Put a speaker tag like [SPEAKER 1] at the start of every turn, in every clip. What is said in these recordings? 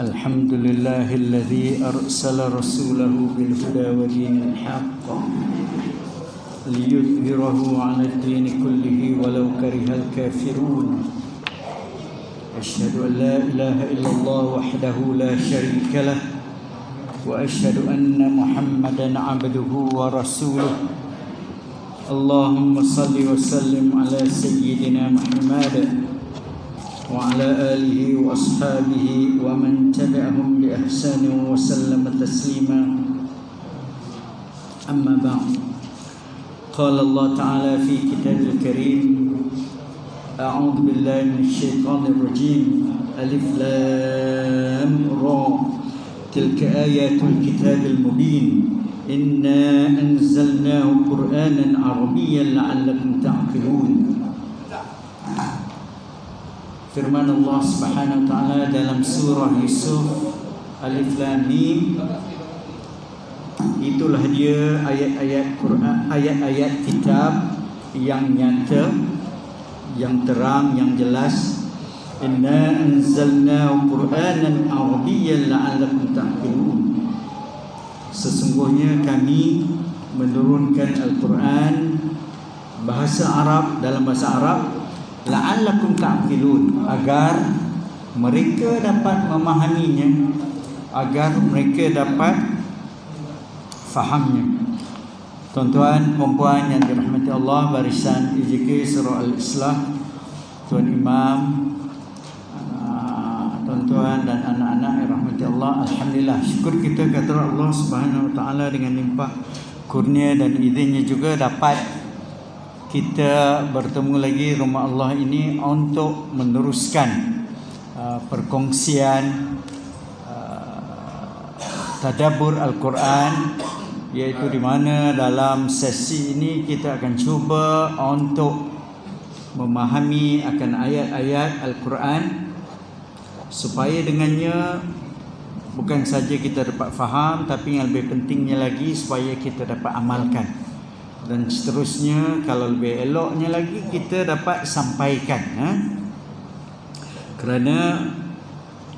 [SPEAKER 1] الحمد لله الذي أرسل رسوله بالهدى ودين الحق ليظهره على الدين كله ولو كره الكافرون أشهد أن لا إله إلا الله وحده لا شريك له وأشهد أن محمدا عبده ورسوله اللهم صل وسلم على سيدنا محمد وعلى آله وأصحابه ومن تبعهم بإحسان وسلم تسليما أما بعد قال الله تعالى في كتابه الكريم أعوذ بالله من الشيطان الرجيم ألف لام را تلك آيات الكتاب المبين إنا أنزلناه قرآنا عربيا لعلكم تعقلون. Firman Allah Subhanahu wa taala dalam surah Yusuf Alif Lam Mim, itulah dia ayat-ayat Quran, ayat-ayat kitab yang nyata, yang terang, yang jelas. Inna anzalnahu Qur'anan Arabiyyan la'allakum ta'qilun. Sesungguhnya kami menurunkan Al-Quran bahasa Arab, dalam bahasa Arab, la'allakum ta'qilun, agar mereka dapat memahaminya, agar mereka dapat fahamnya. Tuan-tuan, puan-puan yang dirahmati Allah, barisan IJK Surah Al-Islah, Tuan Imam, tuan-tuan dan anak-anak yang dirahmati Allah, alhamdulillah, syukur kita kepada Allah Subhanahu wa taala dengan limpah kurnia dan izinnya juga dapat kita bertemu lagi rumah Allah ini untuk meneruskan perkongsian tadabbur Al-Quran, iaitu di mana dalam sesi ini kita akan cuba untuk memahami akan ayat-ayat Al-Quran supaya dengannya bukan saja kita dapat faham, tapi yang lebih pentingnya lagi supaya kita dapat amalkan. Dan seterusnya, kalau lebih eloknya lagi, kita dapat sampaikan. Kerana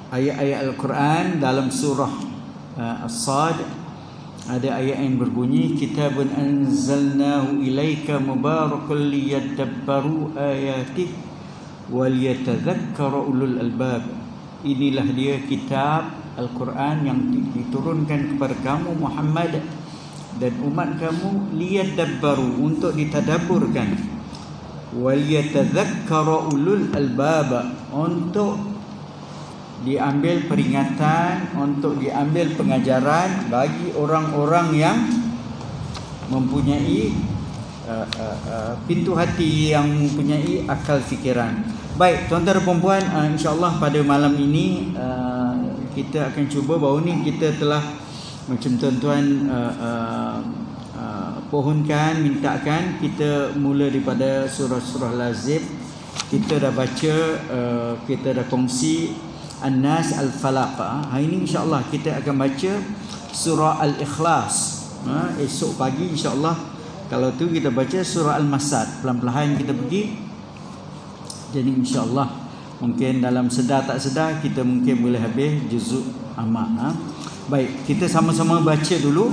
[SPEAKER 1] ayat-ayat Al-Quran dalam surah As-Sad ada ayat yang berbunyi, Kitabun anzalnahu ilaika mubarakun liyadabbaru ayatih waliyatadhakkara ulul albab. Inilah dia kitab Al-Quran yang diturunkan kepada kamu Muhammad dan umat kamu, liyadabbaru, untuk ditadabburkan, waliyatadhakkara ulul albab, untuk diambil peringatan, untuk diambil pengajaran bagi orang-orang yang mempunyai pintu hati, yang mempunyai akal fikiran. Baik, tuan-tuan dan puan-puan, insya-Allah pada malam ini kita akan cuba, baru ni kita telah macam tuan-tuan pohonkan, mintakan, kita mula daripada surah-surah lazim. Kita dah baca, kita dah kongsi An-Nas, Al-Falaq. Hari ini insya-Allah kita akan baca surah Al-Ikhlas. Esok pagi insya-Allah, kalau tu kita baca surah Al-Masad. Pelan-pelan kita pergi. Jadi insya-Allah mungkin dalam sedar tak sedar kita mungkin boleh habis juzuk amma. Baik, kita sama-sama baca dulu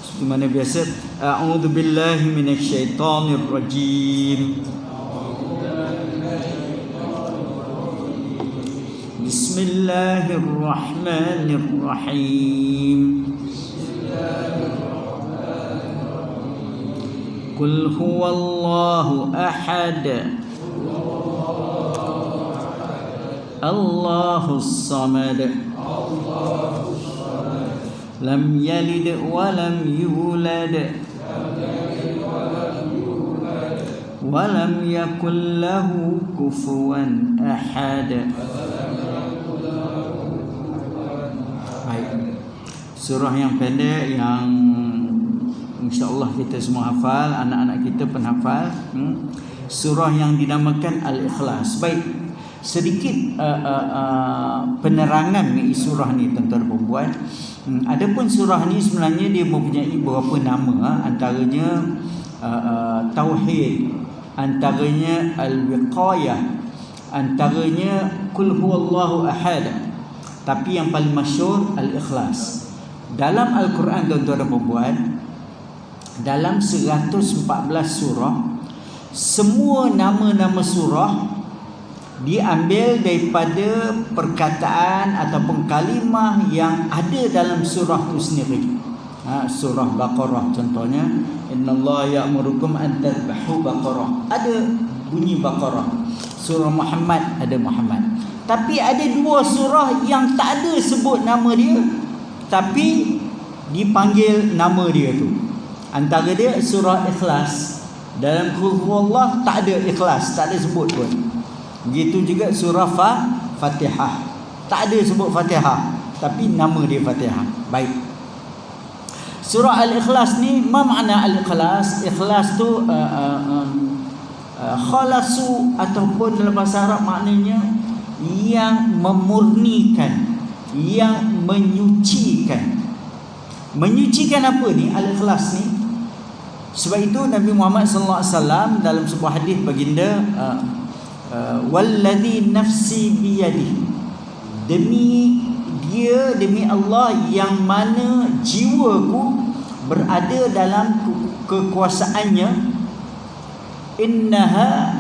[SPEAKER 1] seperti mana biasa. A'udzubillahi minasyaitonirrajim. Bismillahirrahmanirrahim. Qul huwallahu ahad, Allahus samad, lam yalid wa lam yulad wa lam yakul lahu kufuwan ahad. Baik, surah yang pendek yang insya-Allah kita semua hafal, anak-anak kita pun hafal. Surah yang dinamakan Al-Ikhlas. Baik, sedikit penerangan mengenai surah ni, tuan-tuan dan puan. Adapun surah ni sebenarnya dia mempunyai beberapa nama, antaranya tauhid, antaranya al-wiqayah, antaranya qul huwallahu ahad, Tapi yang paling masyhur Al-Ikhlas. Dalam Al-Quran tuan-tuan dan puan, dalam 114 surah, semua nama-nama surah diambil daripada perkataan ataupun kalimah yang ada dalam surah itu sendiri. Surah Baqarah contohnya, innallaha ya'murukum an tadhbahu baqarah, ada bunyi Baqarah. Surah Muhammad ada Muhammad. Tapi ada dua surah yang tak ada sebut nama dia, tapi dipanggil nama dia tu. Antara dia surah Ikhlas. Dalam Qul Huwallah tak ada Ikhlas, tak ada sebut pun. Begitu juga surah Fatihah, tak ada sebut Fatihah, tapi nama dia Fatihah. Baik. Surah Al-Ikhlas ni, apa makna Al-Ikhlas? Ikhlas tu khalasu ataupun dalam bahasa Arab maknanya yang memurnikan, yang menyucikan. Menyucikan apa ni Al-Ikhlas ni? Sebab itu Nabi Muhammad sallallahu alaihi wasallam dalam sebuah hadis baginda, walladhi nafsi biyadihi, demi Allah yang mana jiwaku berada dalam kekuasaannya, innaha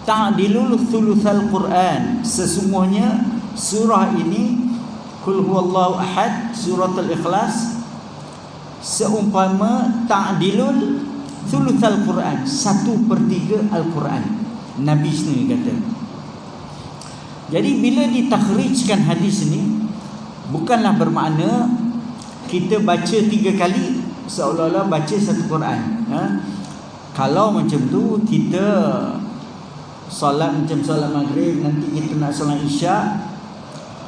[SPEAKER 1] ta'dilul thuluthal Quran, sesungguhnya surah ini Qul Huwallahu Ahad, surah Al-Ikhlas, seumpama ta'dilul thuluthal Quran, 1/3 Al-Quran. Nabi sendiri kata. Jadi bila ditakhrijkan hadis ini, bukanlah bermakna kita baca 3 kali seolah-olah baca satu Quran. Kalau macam tu, kita solat macam solat maghrib, nanti kita nak solat isyak,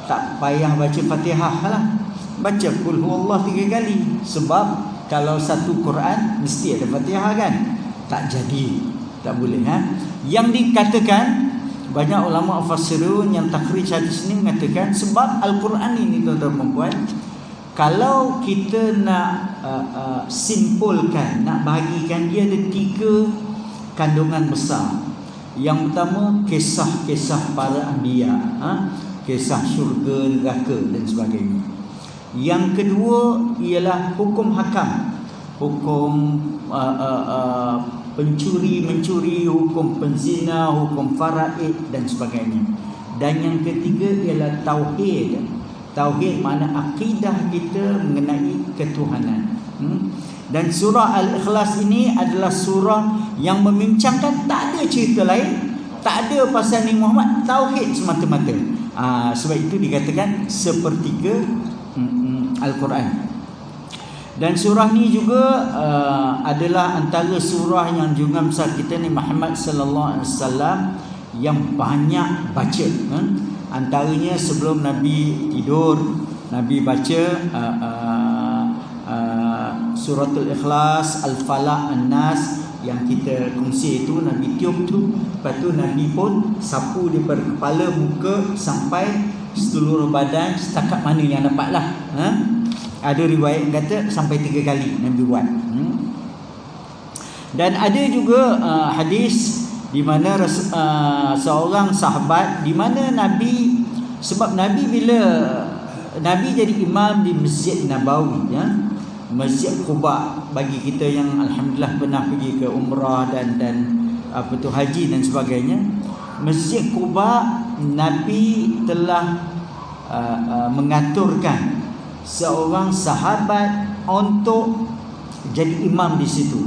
[SPEAKER 1] tak payah baca Fatihah lah, baca Qul Huwallah 3 kali. Sebab kalau satu Quran mesti ada Fatihah kan? Tak jadi, tak boleh. Yang dikatakan banyak ulama mufassirun yang takhrij hadis ini mengatakan, sebab Al-Quran ini tuan-tuan dan puan, kalau kita nak simpulkan, nak bahagikan, dia ada 3 kandungan besar. Yang pertama, kisah-kisah para anbiya, kisah syurga, neraka dan sebagainya. Yang kedua ialah hukum hakam, hukum pencuri-mencuri, hukum penzina, hukum faraid dan sebagainya. Dan yang ketiga ialah tauhid. Tauhid makna akidah kita mengenai ketuhanan. Dan surah Al-Ikhlas ini adalah surah yang membincangkan, tak ada cerita lain, tak ada pasal Nabi Muhammad, tauhid semata-mata. Sebab itu dikatakan 1/3 Al-Quran. Dan surah ni juga adalah antara surah yang junjungan besar kita ni Muhammad sallallahu alaihi wasallam yang banyak baca. Antaranya sebelum Nabi tidur, Nabi baca suratul Ikhlas, Al-Falaq, An-Nas yang kita kongsi itu, Nabi tiup tu. Lepas tu Nabi pun sapu daripada kepala, muka sampai seluruh badan, setakat mana yang dapatlah. Ada riwayat kata sampai 3 kali Nabi buat. Dan ada juga hadis di mana seorang sahabat, di mana Nabi, sebab Nabi bila Nabi jadi imam di Masjid Nabawi, Masjid Quba, bagi kita yang alhamdulillah pernah pergi ke umrah dan haji dan sebagainya, Masjid Quba, Nabi telah mengaturkan seorang sahabat untuk jadi imam di situ.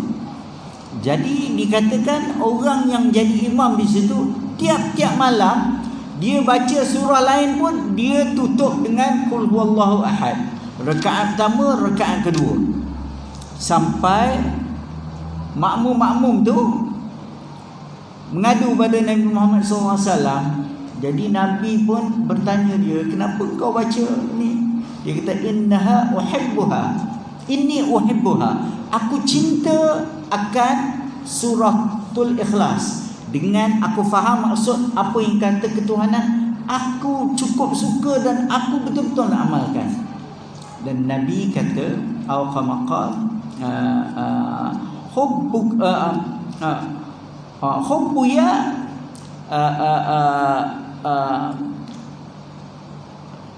[SPEAKER 1] Jadi dikatakan orang yang jadi imam di situ, tiap-tiap malam dia baca surah lain pun dia tutup dengan Qul Huwallahu Ahad. Rakaat pertama, rakaat kedua, sampai makmum-makmum tu mengadu pada Nabi Muhammad SAW. Jadi Nabi pun bertanya dia, kenapa kau baca ni? Dia kata, innaha uhibbuha, inni uhibbuha, aku cinta akan suratul Ikhlas. Dengan aku faham maksud apa yang kata ketuhanan, aku cukup suka dan aku betul-betul nak amalkan. Dan Nabi kata, au kama qala, hubbu ya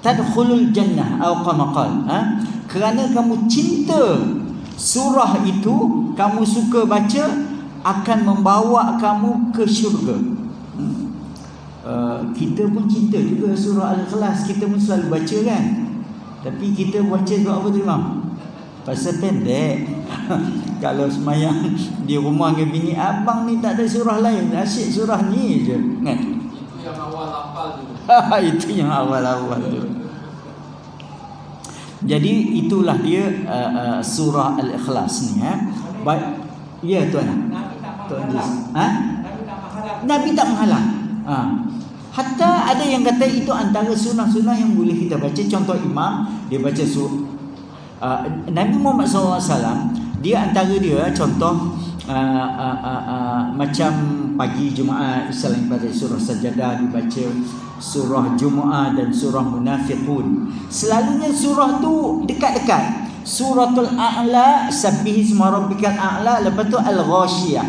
[SPEAKER 1] tadkhulul jannah atau kama qala, kerana kamu cinta surah itu, kamu suka baca, akan membawa kamu ke syurga. Kita pun cinta juga surah Al-Ikhlas, kita pun selalu baca kan. Tapi kita baca sebab apa tu, Imam? Pasal pendek. Kalau semayang di rumah dengan bini, abang ni tak ada surah lain, asyik surah ni je kan?
[SPEAKER 2] Itu yang awal-awal tu.
[SPEAKER 1] Itu yang awal-awal tu. Jadi itulah dia surah Al-Ikhlas ni. Baik. Ya tuan. Tuan Nabi tak menghalang. Hatta ada yang kata itu antara sunnah-sunnah yang boleh kita baca. Contoh imam, dia baca Nabi Muhammad SAW, dia antara dia contoh macam pagi Jumaat, selain pada surah Sajadah dibaca surah Jumaat dan surah Munafiqun. Selalunya surah tu dekat-dekat. Suratul A'la, Sabbihisma Rabbikal A'la, lepas tu Al-Ghashiyah.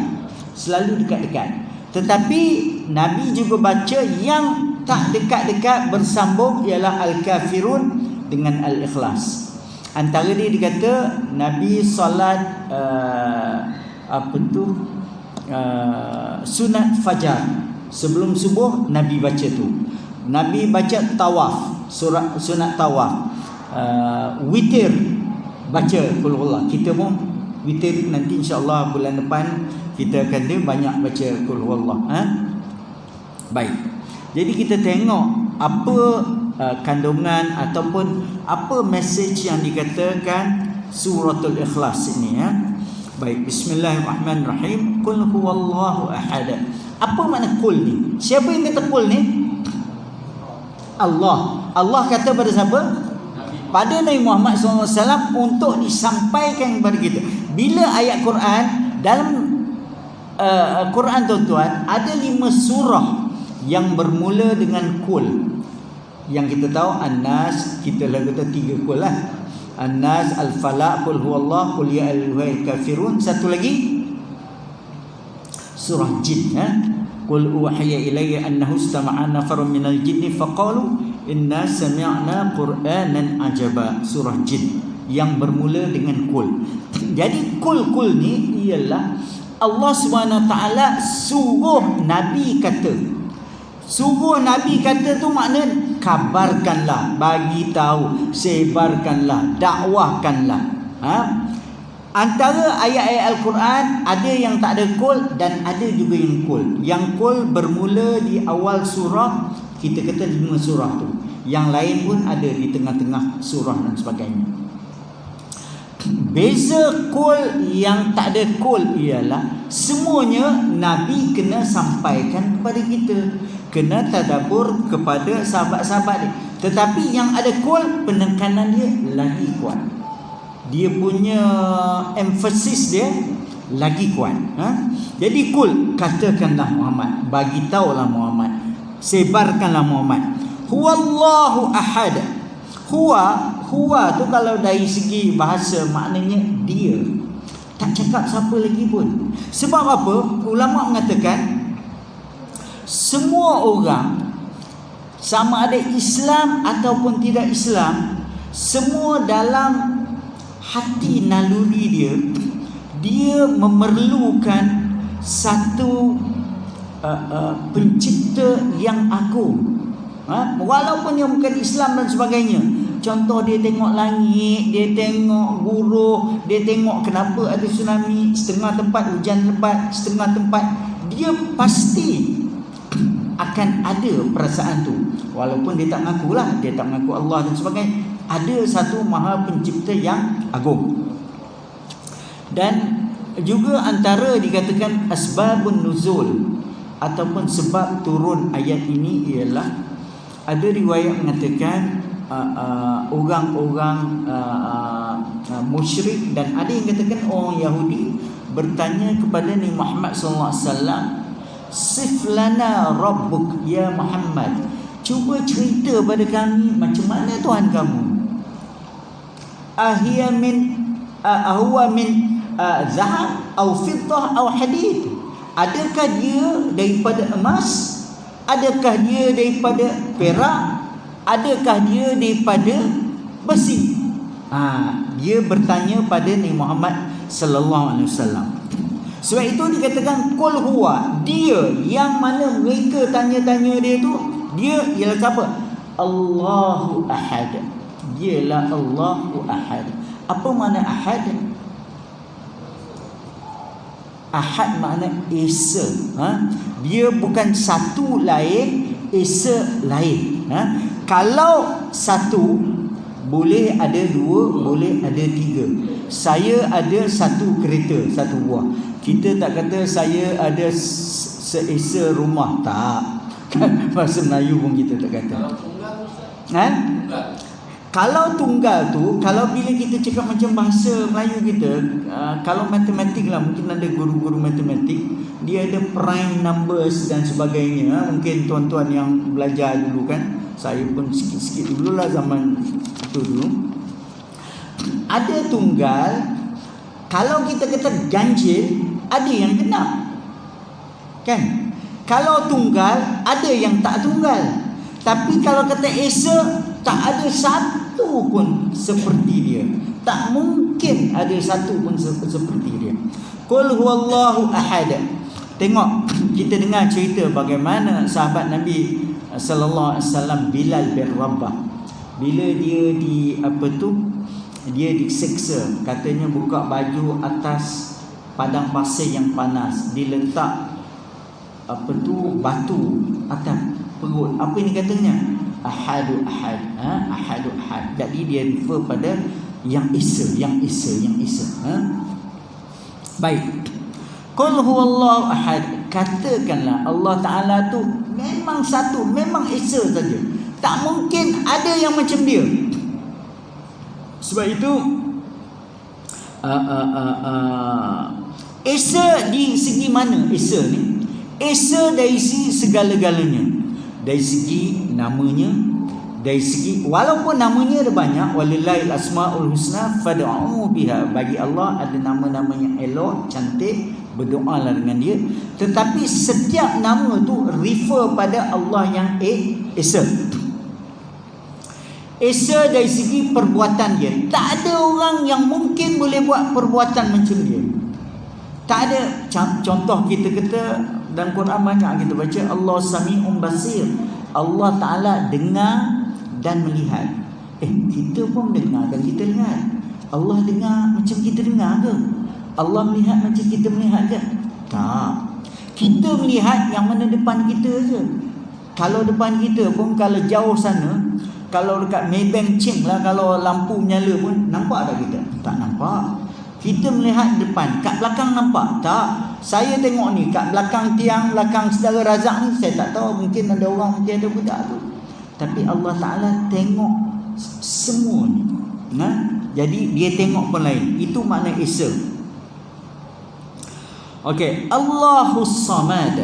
[SPEAKER 1] Selalu dekat-dekat. Tetapi Nabi juga baca yang tak dekat-dekat bersambung, ialah Al-Kafirun dengan Al-Ikhlas. Antara dia dikata Nabi solat sunat fajar sebelum subuh, Nabi baca tu. Nabi baca tawaf, surah sunat tawaf, witir baca qul huwallah. Kita pun witir nanti insya-Allah bulan depan kita akan dia banyak baca qul huwallah. Baik. Jadi kita tengok apa kandungan ataupun apa message yang dikatakan suratul Ikhlas ini Baik, bismillahirrahmanirrahim. Qul huwallahu ahad. Apa makna qul ni? Siapa yang kata qul ni? Allah. Allah kata pada siapa? Pada Nabi Muhammad SAW untuk disampaikan kepada kita. Bila ayat Quran, dalam Quran tuan-tuan, ada 5 surah yang bermula dengan qul. Yang kita tahu An-Nas, kita lah kata 3 qul lah. An-Nas, Al-Falaq, Qul huwallah, Qul ya ayyuhal kafirun. Satu lagi surah Jin, Qul uhiya ilayya annahu istama'a nafarun minal jinni faqalu inna sami'na qur'anan ajaba. Surah Jin yang bermula dengan qul. Jadi qul ni ialah Allah Subhanahu Wa Taala suruh Nabi kata. Suruh Nabi kata tu makna kabarkanlah, bagi tahu, sebarkanlah, dakwahkanlah. Antara ayat-ayat Al-Quran ada yang tak ada qul dan ada juga yang qul. Yang qul bermula di awal surah, kita kata 5 surah tu. Yang lain pun ada di tengah-tengah surah dan sebagainya. Beza qul yang tak ada qul ialah semuanya Nabi kena sampaikan kepada kita, kena tadabbur kepada sahabat-sahabat dia. Tetapi yang ada qul, penekanan dia lagi kuat. Dia punya emphasis dia lagi kuat. Jadi qul, katakanlah Muhammad, bagi tahulah Muhammad, sebarkanlah Muhammad. Huwallahu ahad. Huwa tu kalau dari segi bahasa maknanya dia. Tak cakap siapa lagi pun. Sebab apa? Ulama mengatakan semua orang, sama ada Islam ataupun tidak Islam, semua dalam hati naluri dia memerlukan satu pencipta yang agung. Walaupun dia bukan Islam dan sebagainya. Contoh, dia tengok langit, dia tengok buruh, dia tengok kenapa ada tsunami, setengah tempat hujan lebat, setengah tempat, dia pasti akan ada perasaan tu. Walaupun dia tak mengakulah, dia tak mengaku Allah dan sebagainya, ada satu maha pencipta yang agung. Dan juga antara dikatakan asbabun nuzul ataupun sebab turun ayat ini ialah ada riwayat mengatakan orang-orang musyrik dan ada yang katakan orang Yahudi bertanya kepada Nabi Muhammad SAW, siflana rabbuk ya Muhammad, cuba cerita pada kami macam mana Tuhan kamu. Ahia min ahwa min zahab atau fiddah atau hadid. Adakah dia daripada emas, adakah dia daripada perak adakah dia daripada besi? Dia bertanya pada Nabi Muhammad sallallahu alaihi wasallam. Sebab itu dikatakan qul huwa, dia yang mana mereka tanya-tanya dia tu, dia ialah siapa? Allahu ahad. Dialah Allahu ahad. Apa makna ahad? Ahad makna esa. Dia bukan satu lain, esa lain. Kalau satu, boleh ada dua, boleh ada tiga. Saya ada satu kereta, satu buah. Kita tak kata saya ada seesa rumah. Tak. Bahasa Melayu pun kita tak kata.
[SPEAKER 2] Kalau tunggal Ustaz? Tunggal.
[SPEAKER 1] Kalau tunggal tu, kalau bila kita cakap macam bahasa Melayu kita, kalau matematik lah, mungkin ada guru-guru matematik, dia ada prime numbers dan sebagainya. Mungkin tuan-tuan yang belajar dulu kan, saya pun sikit-sikit dululah zaman itu dulu. Ada tunggal, kalau kita kata ganjil, ada yang genap, kan? Kalau tunggal, ada yang tak tunggal. Tapi kalau kata esa, tak ada satu pun seperti dia. Tak mungkin ada satu pun seperti dia. Qul huwallahu ahad. Tengok, kita dengar cerita bagaimana sahabat Nabi sallallahu alaihi wasallam Bilal bin Rabah, bila dia dia diseksa, katanya buka baju atas padang pasir yang panas, diletak batu atas perut. Apa ini katanya? Ahadu ahad. Ahadu ahad. Jadi dia refer pada yang esa. Baik. Qul huwallahu ahad. Katakanlah Allah Ta'ala tu memang satu, memang esa saja. Tak mungkin ada yang macam dia. Sebab itu esa di segi mana esa ni? Esa dari segi segala-galanya. Dari segi namanya, dari segi walaupun namanya ada banyak, walillahil asmaul husna fad'u biha, bagi Allah ada nama-nama yang elok, cantik, berdoalah dengan dia. Tetapi setiap nama tu refer pada Allah yang esa. Esa dari segi perbuatan dia. Tak ada orang yang mungkin boleh buat perbuatan macam dia. Tak ada. Contoh kita kata dalam Quran banyak kita baca Allah Sami'un Basir. Allah Ta'ala dengar dan melihat. Kita pun dengar dan kita lihat. Allah dengar macam kita dengar ke? Allah melihat macam kita melihat ke? Tak. Kita melihat yang mana depan kita je. Kalau depan kita pun, kalau jauh sana, kalau dekat Maybank Ching lah, kalau lampu menyala pun, nampak tak kita? Tak nampak. Kita melihat depan, kat belakang nampak? Tak. Saya tengok ni, kat belakang tiang, belakang saudara Razak ni, saya tak tahu, mungkin ada orang, mungkin ada budak tu. Tapi Allah Ta'ala tengok semua ni. Jadi dia tengok pun lain. Itu makna esa. Okey, Allahus Samad.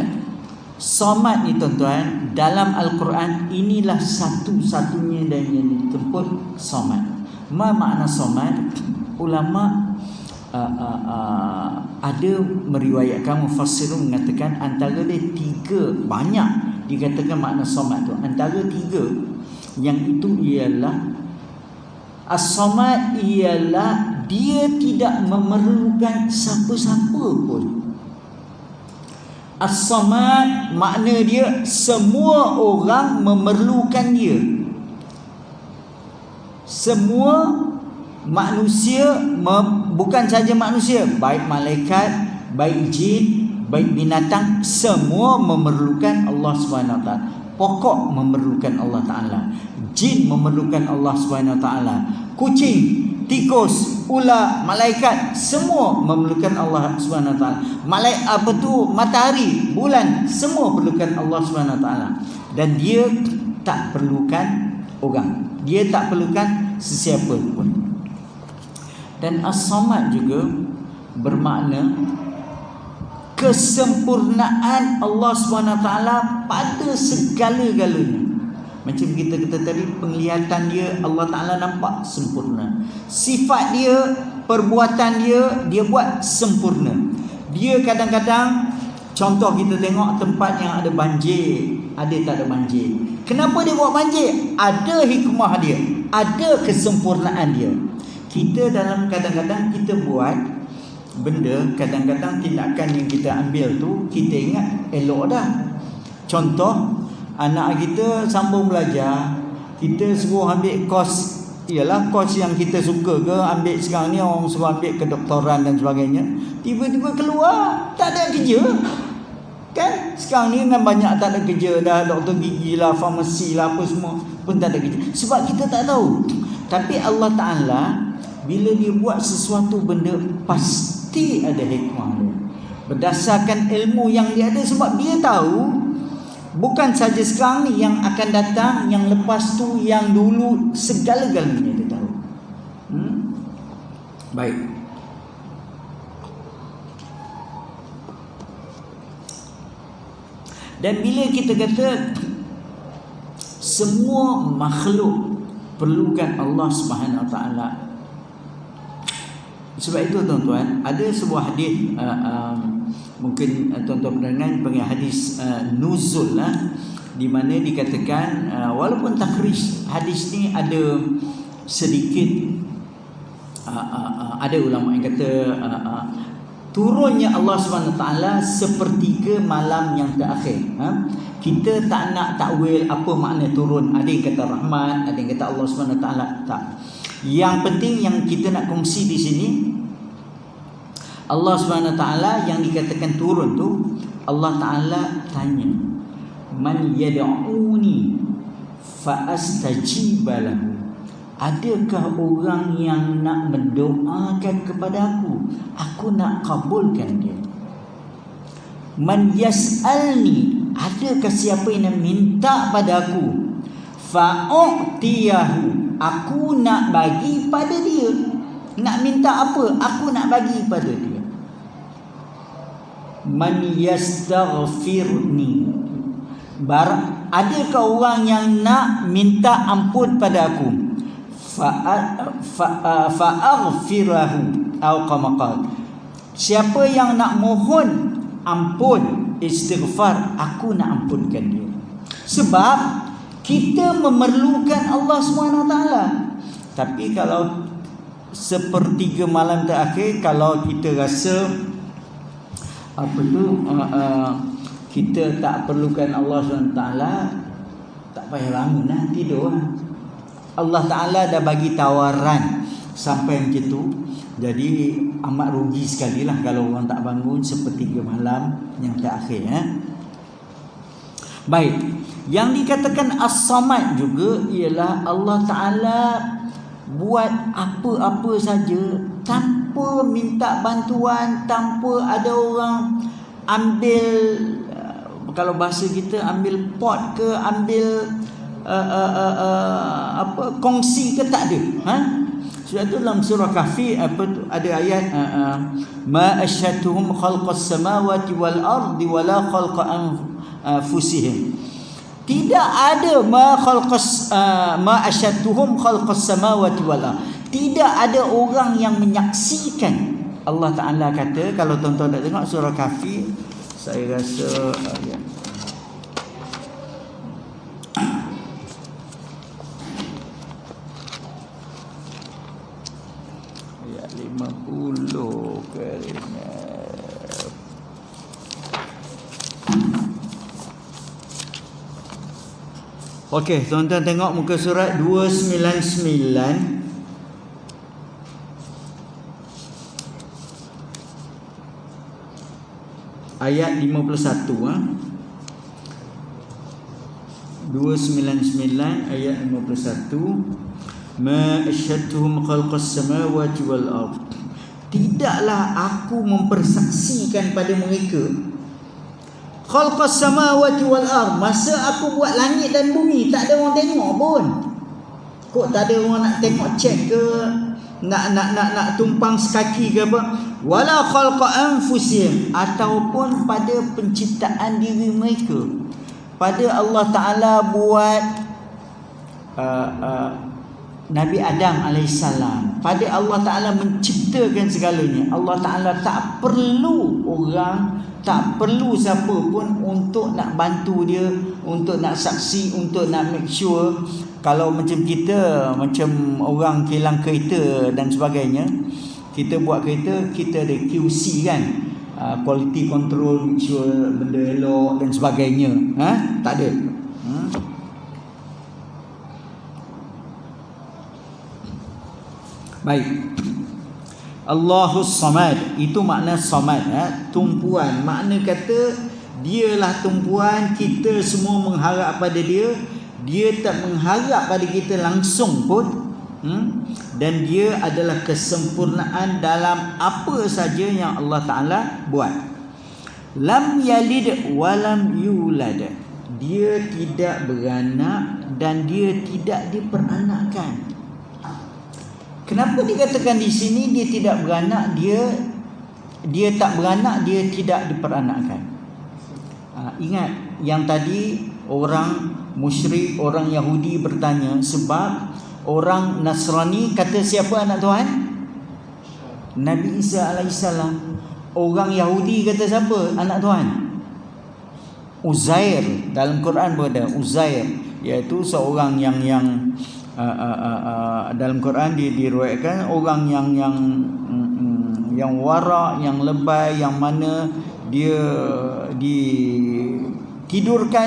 [SPEAKER 1] Samad ni tuan-tuan, dalam Al-Quran inilah satu-satunya dan yang dijemput Samad. Ma makna Samad? Ulama ada meriwayatkan, mufassirun mengatakan antara dia tiga, banyak dikatakan makna Samad tu. Antara tiga yang itu ialah As-Samad ialah dia tidak memerlukan siapa-siapa pun. As-Samad makna dia semua orang memerlukan dia. Semua manusia, bukan saja manusia, baik malaikat, baik jin, baik binatang, semua memerlukan Allah SWT. Pokok memerlukan Allah Ta'ala. Jin memerlukan Allah SWT. Kucing, tikus, ular, malaikat, semua memerlukan Allah SWT. Matahari, bulan, semua perlukan Allah SWT. Dan dia tak perlukan orang. Dia tak perlukan sesiapa pun. Dan As-Samad juga bermakna kesempurnaan Allah SWT pada segala-galanya. Macam kita kata tadi, penglihatan dia Allah Ta'ala nampak sempurna. Sifat dia, perbuatan dia, dia buat sempurna. Dia kadang-kadang, Contoh kita tengok tempat yang ada banjir, ada tak ada banjir. Kenapa dia buat banjir? Ada hikmah dia, ada kesempurnaan dia. Kita dalam kadang-kadang kita buat benda, kadang-kadang tindakan yang kita ambil tu kita ingat elok dah. Contoh, anak kita sambung belajar, kita suruh ambil kos, ialah kos yang kita suka ke, ambil sekarang ni orang suruh ambil kedoktoran dan sebagainya. Tiba-tiba keluar tak ada kerja. Kan sekarang ni kan banyak tak ada kerja dah, doktor gigi lah, farmasi lah, apa semua pun tak ada kerja. Sebab kita tak tahu. Tapi Allah Ta'ala bila dia buat sesuatu benda pasti ada hikmah dia. Berdasarkan ilmu yang dia ada, sebab dia tahu bukan saja sekarang ni, yang akan datang, yang lepas tu, yang dulu, segala-galanya dia tahu. Baik. Dan bila kita kata semua makhluk perlukan Allah Subhanahu Wa Taala, sebab itu tuan-tuan, ada sebuah hadis mungkin tuan-tuan pendengar panggil hadis nuzul lah, di mana dikatakan walaupun takhrij hadis ni ada sedikit ada ulama yang kata turunnya Allah SWT sepertiga malam yang terakhir. Kita tak nak takwil apa makna turun. Ada yang kata rahmat, ada yang kata Allah SWT. Tak. Yang penting yang kita nak kongsi di sini, Allah SWT yang dikatakan turun tu, Allah Ta'ala tanya, man yad'uni fa astajiba lahu. Adakah orang yang nak mendoakan kepada aku nak kabulkan dia. Man yas'alni, adakah siapa yang nak minta pada aku, fa'u'tiyahu, aku nak bagi pada dia. Nak minta apa, aku nak bagi pada dia. Man yastaghfirni, adakah orang yang nak minta ampun pada aku, fa'aghfir lahu, atau kama qala, siapa yang nak mohon ampun, istighfar, aku nak ampunkan dia. Sebab kita memerlukan Allah SWT. Tapi kalau sepertiga malam terakhir, kalau kita rasa kita tak perlukan Allah SWT, tak payah bangun lah, tidur lah. Allah Ta'ala dah bagi tawaran sampai macam tu. Jadi amat rugi sekali lah kalau orang tak bangun sepertiga malam yang terakhir. Baik, yang dikatakan As-Samad juga ialah Allah Ta'ala buat apa-apa saja tanpa minta bantuan, tanpa ada orang ambil, kalau bahasa kita, ambil pot ke, ambil kongsi ke, tak ada. Sebab itu dalam surah Kahfi ada ayat ma asyhadtuhum khalqas samawati wal ardi wala khalqa anfusihim. Tidak ada ma asyhadtuhum khalqas samawati wal ardi. Tidak ada orang yang menyaksikan. Allah Ta'ala kata, kalau tuan-tuan nak tengok surah Kahfi, saya rasa ayat 50 kerana okey, tuan-tuan tengok muka surat 299 ayat 51. 299 ayat 51. Ma asyhadtuhum khalqas samawati wal ard. Tidaklah aku mempersaksikan pada mereka khalqas samawati wal ard, masa aku buat langit dan bumi, tak ada orang tengok pun. Kok tak ada orang nak tengok, cek ke, nak tumpang sekaki ke apa. Wala khalqa anfusihim, ataupun pada penciptaan diri mereka. Pada Allah Ta'ala buat Nabi Adam alaihissalam, pada Allah Ta'ala menciptakan segalanya. Allah Ta'ala tak perlu orang tak perlu siapa pun untuk nak bantu dia, untuk nak saksi, untuk nak make sure. Kalau macam kita, macam orang kilang kereta dan sebagainya, kita buat kereta, kita ada QC kan, quality control, make sure benda elok dan sebagainya. Tak ada. Baik. Allahus Samad, itu makna Samad, tumpuan. Makna kata dialah tumpuan, kita semua mengharap pada dia. Dia tak mengharap pada kita langsung pun, dan dia adalah kesempurnaan dalam apa saja yang Allah Ta'ala buat. Lam yalid walam yulad, dia tidak beranak dan dia tidak diperanakkan. Kenapa dikatakan di sini dia tidak beranak, dia tak beranak, dia tidak diperanakkan? Ingat yang tadi orang musyrik, orang Yahudi bertanya, sebab orang Nasrani kata siapa anak Tuhan? Nabi Isa alaihissalam. Orang Yahudi kata siapa anak Tuhan? Uzair. Dalam Quran berada Uzair, iaitu seorang yang dalam Quran diriwayatkan orang yang wara, yang lebay, yang mana dia ditidurkan,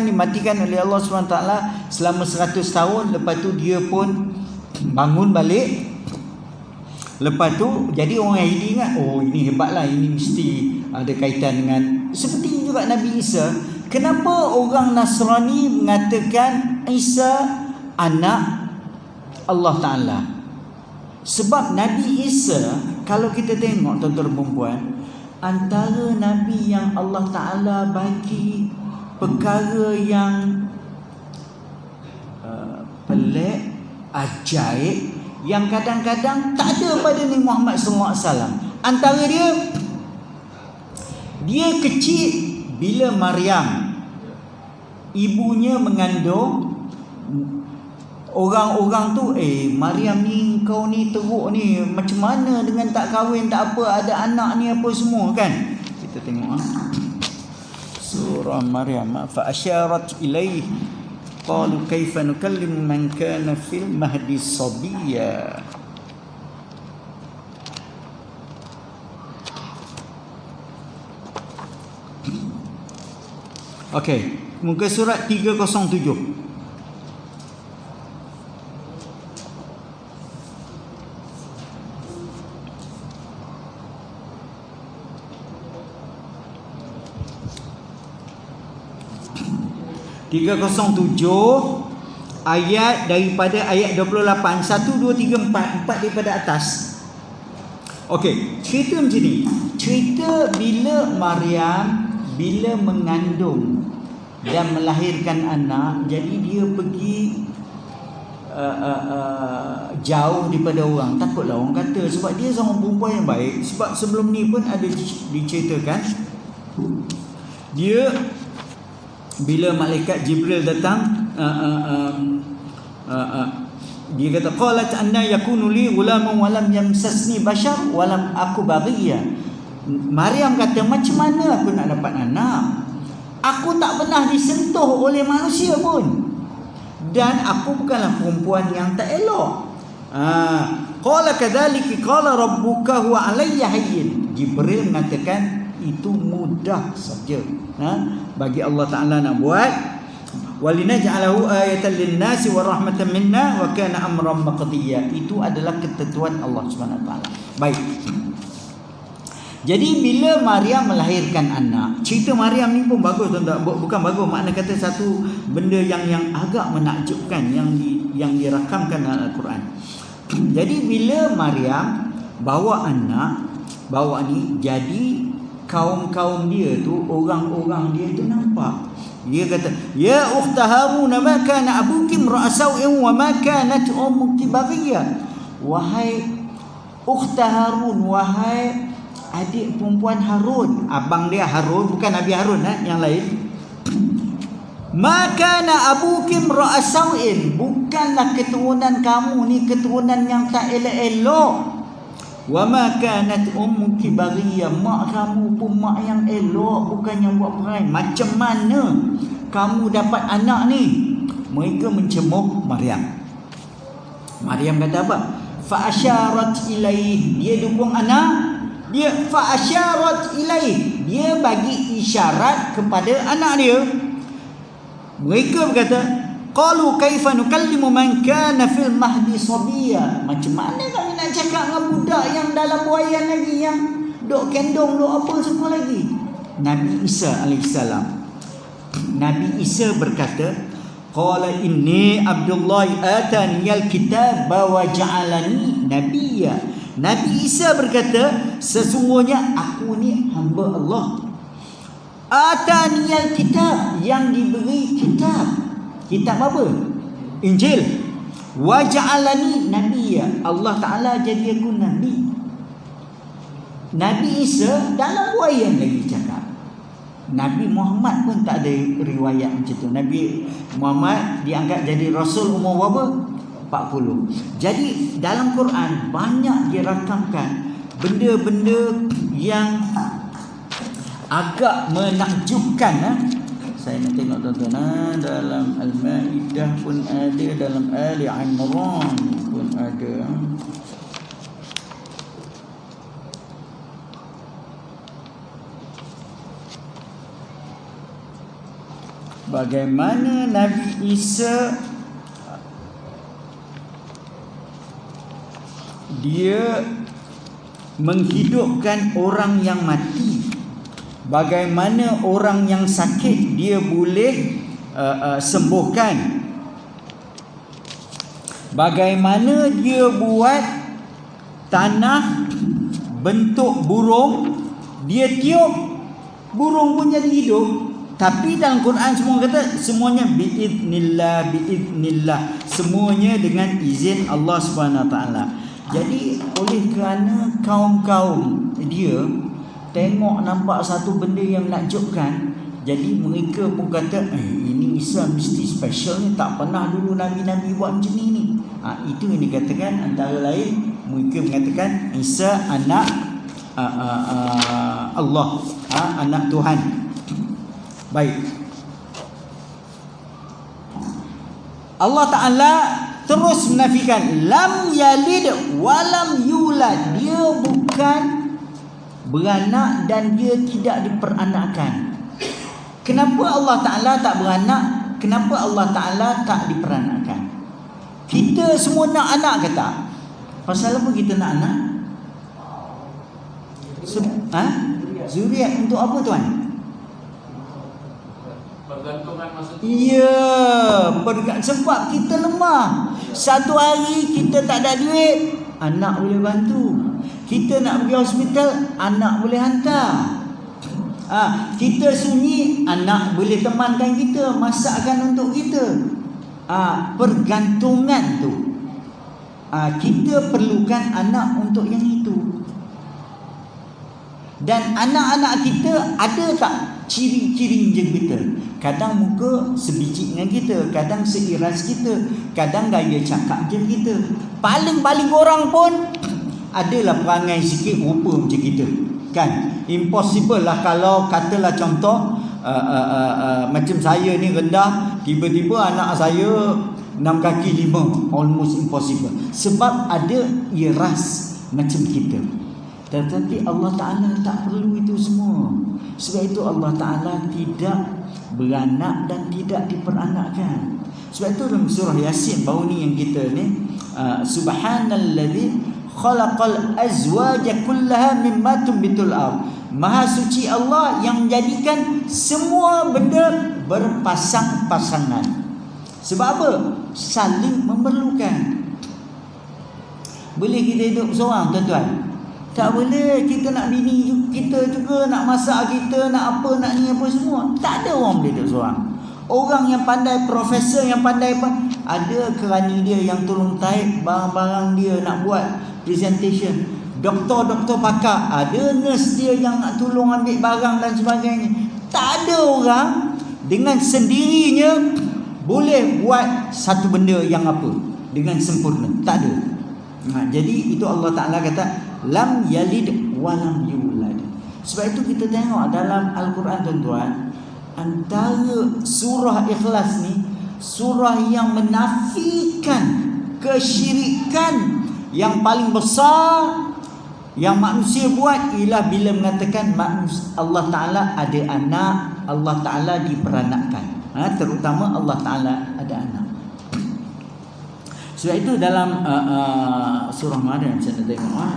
[SPEAKER 1] dimatikan oleh Allah SWT selama 100 tahun. Lepas tu dia pun bangun balik. Lepas tu jadi orang Yahudi ingat, oh ini hebatlah, ini mesti ada kaitan dengan, seperti ini juga Nabi Isa. Kenapa orang Nasrani mengatakan Isa anak Allah Ta'ala? Sebab Nabi Isa, kalau kita tengok tuan-tuan dan perempuan, antara Nabi yang Allah Ta'ala bagi perkara yang pelik, ajaib, yang kadang-kadang tak ada pada Nabi Muhammad SAW. Antara dia kecil, bila Maryam ibunya mengandung, orang-orang tu, Maryam ni, kau ni teruk ni, macam mana dengan tak kahwin, tak apa, ada anak ni apa semua kan. Kita tengok surah Maryam. Fa asyarat ilaihi qalu kaifa nukallimu man kana fil mahdi sabiyya. Okey, muka surat 307. Ayat daripada ayat 28, 1, 2, 3, 4 daripada atas. Okey, cerita macam ni. Cerita bila Maryam bila mengandung dan melahirkan anak, jadi dia pergi jauh daripada orang. Takutlah orang kata, sebab dia seorang perempuan yang baik. Sebab sebelum ni pun ada diceritakan, dia bila malaikat Jibril datang, dia kata, qalat anna yakunu li ghulamun wa lam yamsasni bashar wa lam aku baghiyya. Maryam kata, macam mana aku nak dapat anak? Aku tak pernah disentuh oleh manusia pun, dan aku bukanlah perempuan yang tak elok. Qala kadzalika qala rabbuka huwa alayya hayyin. Jibril mengatakan itu mudah saja bagi Allah Ta'ala nak buat. Walinaj'alahu ayatan lin-nasi wa rahmatan minna wa kana amran maqdiya. Itu adalah ketentuan Allah Subhanahu Wa Ta'ala. Baik. Jadi bila Maryam melahirkan anak, cerita Maryam ni pun bagus tuan-tuan. Bukan bagus, makna kata satu benda yang agak menakjubkan yang dirakamkan dalam Al-Quran. Jadi bila Maryam bawa anak, jadi kaum-kaum dia tu, orang-orang dia tu nampak. Dia kata, ya ukhta Harun, ma kana abuki imra'a sawin wa ma kanat ummuki baghiyya. Wahai ukhta Harun, wahai adik perempuan Harun. Abang dia Harun, bukan Nabi Harun yang lain. Ma kana abuki imra'a sawin, bukanlah keturunan kamu ni keturunan yang tak elok-elok. Wa ma kanat ummuki baghiyah, mak kamu pun mak yang elok, bukan yang buat perangai. Macam mana kamu dapat anak ni? Mereka mencemooh Maryam. Maryam kata apa? Fa asyarat ilaih, dia dukung anak. Dia fa asyarat ilaih, dia bagi isyarat kepada anak dia. Mereka berkata, qalu kaifa nukallimu man kana fil mahdi sabiyya. Macam mana kami nak cakap dengan budak yang dalam buayan lagi, yang dok kendong, dok apa semua lagi? Nabi Isa alaihissalam. Nabi Isa berkata, qala inni Abdullah ataniyal kitab wa ja'alani nabiyya. Nabi Isa berkata, sesungguhnya aku ni hamba Allah. Ataniyal kitab, yang diberi kitab. Kitab apa? Injil. Wa ja'alani nabiyya, Allah Ta'ala jadi aku nabi. Nabi Isa dalam buayan lagi cakap. Nabi Muhammad pun tak ada riwayat macam tu. Nabi Muhammad diangkat jadi rasul umur berapa? 40. Jadi dalam Quran banyak dirakamkan benda-benda yang agak menakjubkan. Saya nak tengok tuan-tuan, dalam Al-Ma'idah pun ada, dalam Ali Imran pun ada. Bagaimana Nabi Isa dia menghidupkan orang yang mati. Bagaimana orang yang sakit dia boleh sembuhkan. Bagaimana dia buat tanah bentuk burung, dia tiup, burung pun jadi hidup. Tapi dalam Quran semua kata semuanya biidznillah, biidznillah, semuanya dengan izin Allah Subhanahu Wa Taala. Jadi oleh kerana kaum-kaum dia tengok nampak satu benda yang menakjubkan, jadi mereka pun kata ini Isa mesti special ni, tak pernah dulu nabi-nabi buat macam ni. Itu yang dikatakan, antara lain mereka mengatakan Isa anak Allah, anak Tuhan. Baik, Allah Ta'ala terus menafikan lam yalid walam yulad, dia bukan beranak dan dia tidak diperanakkan. Kenapa Allah Ta'ala tak beranak? Kenapa Allah Ta'ala tak diperanakkan? Kita semua nak anak ke tak? Pasal apa kita nak anak? Zuriat untuk apa tuan?
[SPEAKER 2] Pergantungan masa tu.
[SPEAKER 1] Ya, sebab kita lemah. Satu hari kita tak ada duit, anak boleh bantu. Kita nak pergi hospital, anak boleh hantar. Kita sunyi, anak boleh temankan kita, masakkan untuk kita. Pergantungan tu, kita perlukan anak untuk yang itu. Dan anak-anak kita ada tak ciri-ciri macam kita? Kadang muka sebiji dengan kita, kadang seiras kita, kadang gaya cakap je kita. Paling-paling orang pun adalah perangai sikit rupa macam kita, kan? Impossible lah kalau katalah contoh macam saya ni rendah, tiba-tiba anak saya 6 kaki 5, almost impossible. Sebab ada iras macam kita. Tetapi Allah Ta'ala tak perlu itu semua. Sebab itu Allah Ta'ala tidak beranak dan tidak diperanakkan. Sebab itu dalam surah Yasin baru ni yang kita ni, subhanalladzi khalaqal azwaja kullaha mimma tumbitul ardh. Maha suci Allah yang menjadikan semua benda berpasang-pasangan. Sebab apa? Saling memerlukan. Boleh kita hidup seorang tuan-tuan? Tak boleh. Kita nak bini kita juga, nak masak kita, nak apa, nak ni apa semua. Tak ada orang boleh hidup seorang. Orang yang pandai, profesor yang pandai apa, ada kerani dia yang tolong taip barang-barang dia nak buat presentation. Doktor-doktor pakar, ada nurse dia yang nak tolong ambil barang dan sebagainya. Tak ada orang dengan sendirinya boleh buat satu benda yang apa dengan sempurna. Tak ada. Jadi itu Allah Ta'ala kata lam yalid wa lam yulad. Sebab itu kita tengok dalam Al-Quran tuan-tuan, antara surah Ikhlas ni surah yang menafikan kesyirikan yang paling besar yang manusia buat ialah bila mengatakan Allah Ta'ala ada anak, Allah Ta'ala diperanakkan. Terutama Allah Ta'ala ada anak. Sebab itu dalam surah Maryam saya nak tengok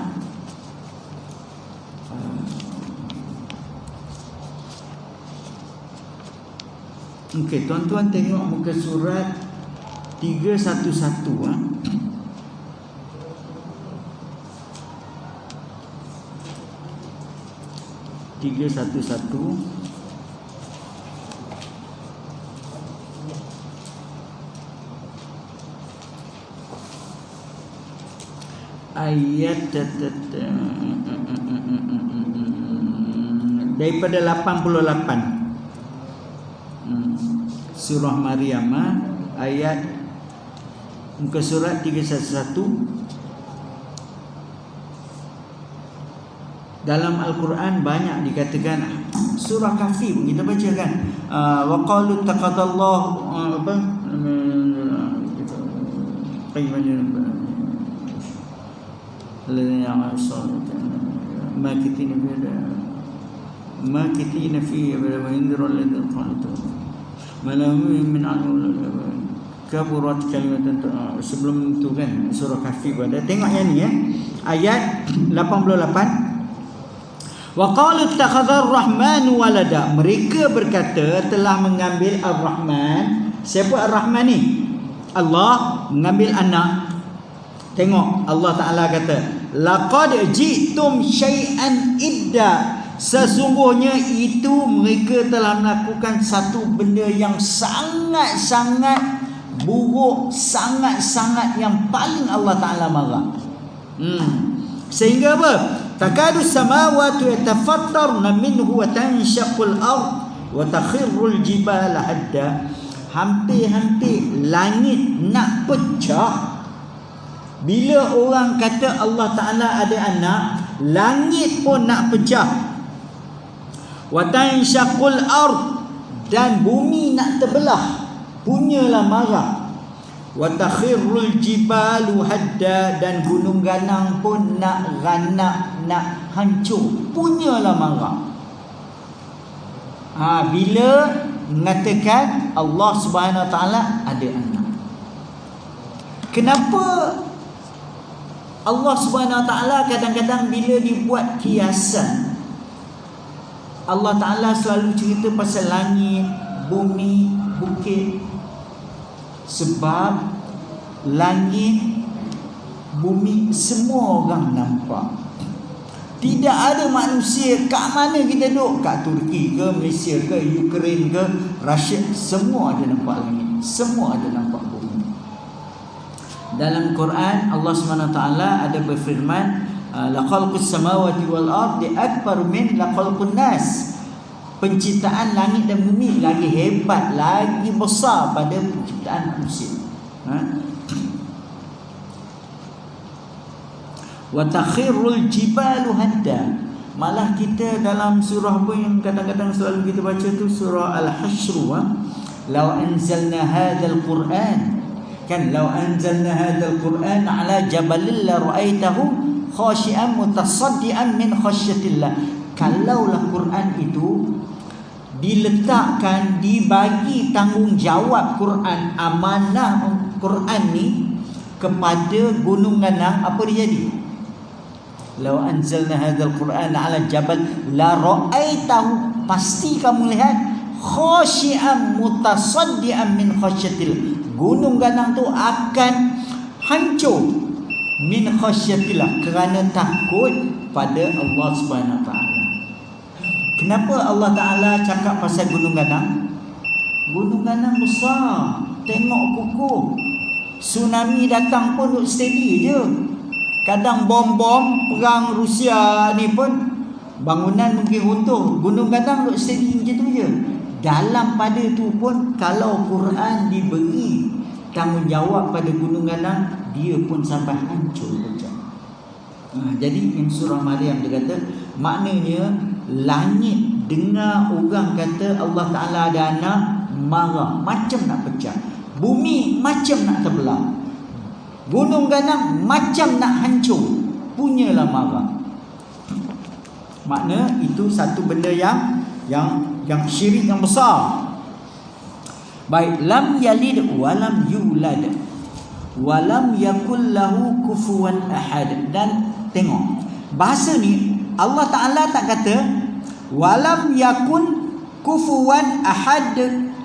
[SPEAKER 1] okey, tuan-tuan tengok muka surat 311 311 ayat daripada 88 surah Maryam ayat muka surat 311. Dalam Al-Quran banyak dikatakan surah Kahfi pun kita baca kan, wa qalu taqadallahu apa makitina fi wa indra alladhi qanatu malahu min anul kaburat kalimatan. Sebelum tu kan surah Kahfi ada. Tengok yang ni ayat 88. Wa qalu ittakhadha ar-rahmanu walada. Mereka berkata telah mengambil Ar-Rahman. Siapa Ar-Rahman ni? Allah mengambil anak. Tengok Allah Ta'ala kata laqad ji'tum syai'an idda. Sesungguhnya itu mereka telah melakukan satu benda yang sangat-sangat buruk, sangat-sangat yang paling Allah Ta'ala marah. Sehingga apa? Takadu samawati yatafattarna minhu wa tanshaqqul ard wa takhirrul jibala hadda. Hampir-hampir langit nak pecah bila orang kata Allah Ta'ala ada anak. Langit pun nak pecah. Wa tanshaqqul ard, dan bumi nak terbelah, punyalah marah. Wa takhirrul jibalu hadda, dan gunung ganang pun nak ranak, nak hancur, punyalah marah. Bila mengatakan Allah Subhanahu Wa Taala ada anak. Kenapa Allah Subhanahu Wa Taala kadang-kadang bila dibuat kiasan, Allah Ta'ala selalu cerita pasal langit, bumi, bukit? Sebab langit, bumi semua orang nampak. Tidak ada manusia kat mana kita duduk, kat Turki ke, Malaysia ke, Ukraine ke, Russia, semua ada nampak langit, semua ada nampak bumi. Dalam Quran Allah SWT ada berfirman la khalqus samawati wal ardi akbar min la khalqun nas. Penciptaan langit dan bumi lagi hebat, lagi besar pada penciptaan manusia. Wa takhirrul jibalu hadda. Malah kita dalam surah apa yang kadang-kadang selalu kita baca tu, surah Al-Hashr, law anzalna hadzal Qur'an, kan, law anzalna hadzal Qur'an ala jabalin la ra'aitahu khashi'an mutasaddian min khasyatillah. Kalaulah Quran itu diletakkan, dibagi tanggungjawab Quran, amanah Quran ni kepada gunung ganang, apa dia jadi? Law anzalna hadzal Quran ala jabal la ra'aitahu, pasti kamu lihat, khashi'an mutasaddian min khasyatillah, gunung ganang tu akan hancur min khasyatillah, kerana takut pada Allah Subhanahu Wa Taala. Kenapa Allah Ta'ala cakap pasal gunung ganang? Gunung ganang besar, tengok kukuh. Tsunami datang pun duk steady je. Kadang bom-bom perang Rusia ni pun bangunan mungkin runtuh, gunung ganang duk steady macam tu je. Dalam pada tu pun kalau Quran diberi tanggungjawab pada gunung ganang, dia pun sampai hancur pecah. Jadi yang surah Maryam dia kata, maknanya langit dengar orang kata Allah Ta'ala ada anak, marah, macam nak pecah. Bumi macam nak terbelah. Gunung ganang macam nak hancur, punyalah marah. Makna itu satu benda yang syirik yang besar. Baik, lam yalid walam yulad walam yakul lahu kufuwan ahad. Dan tengok, bahasa ni Allah Ta'ala tak kata walam yakun kufuwan ahad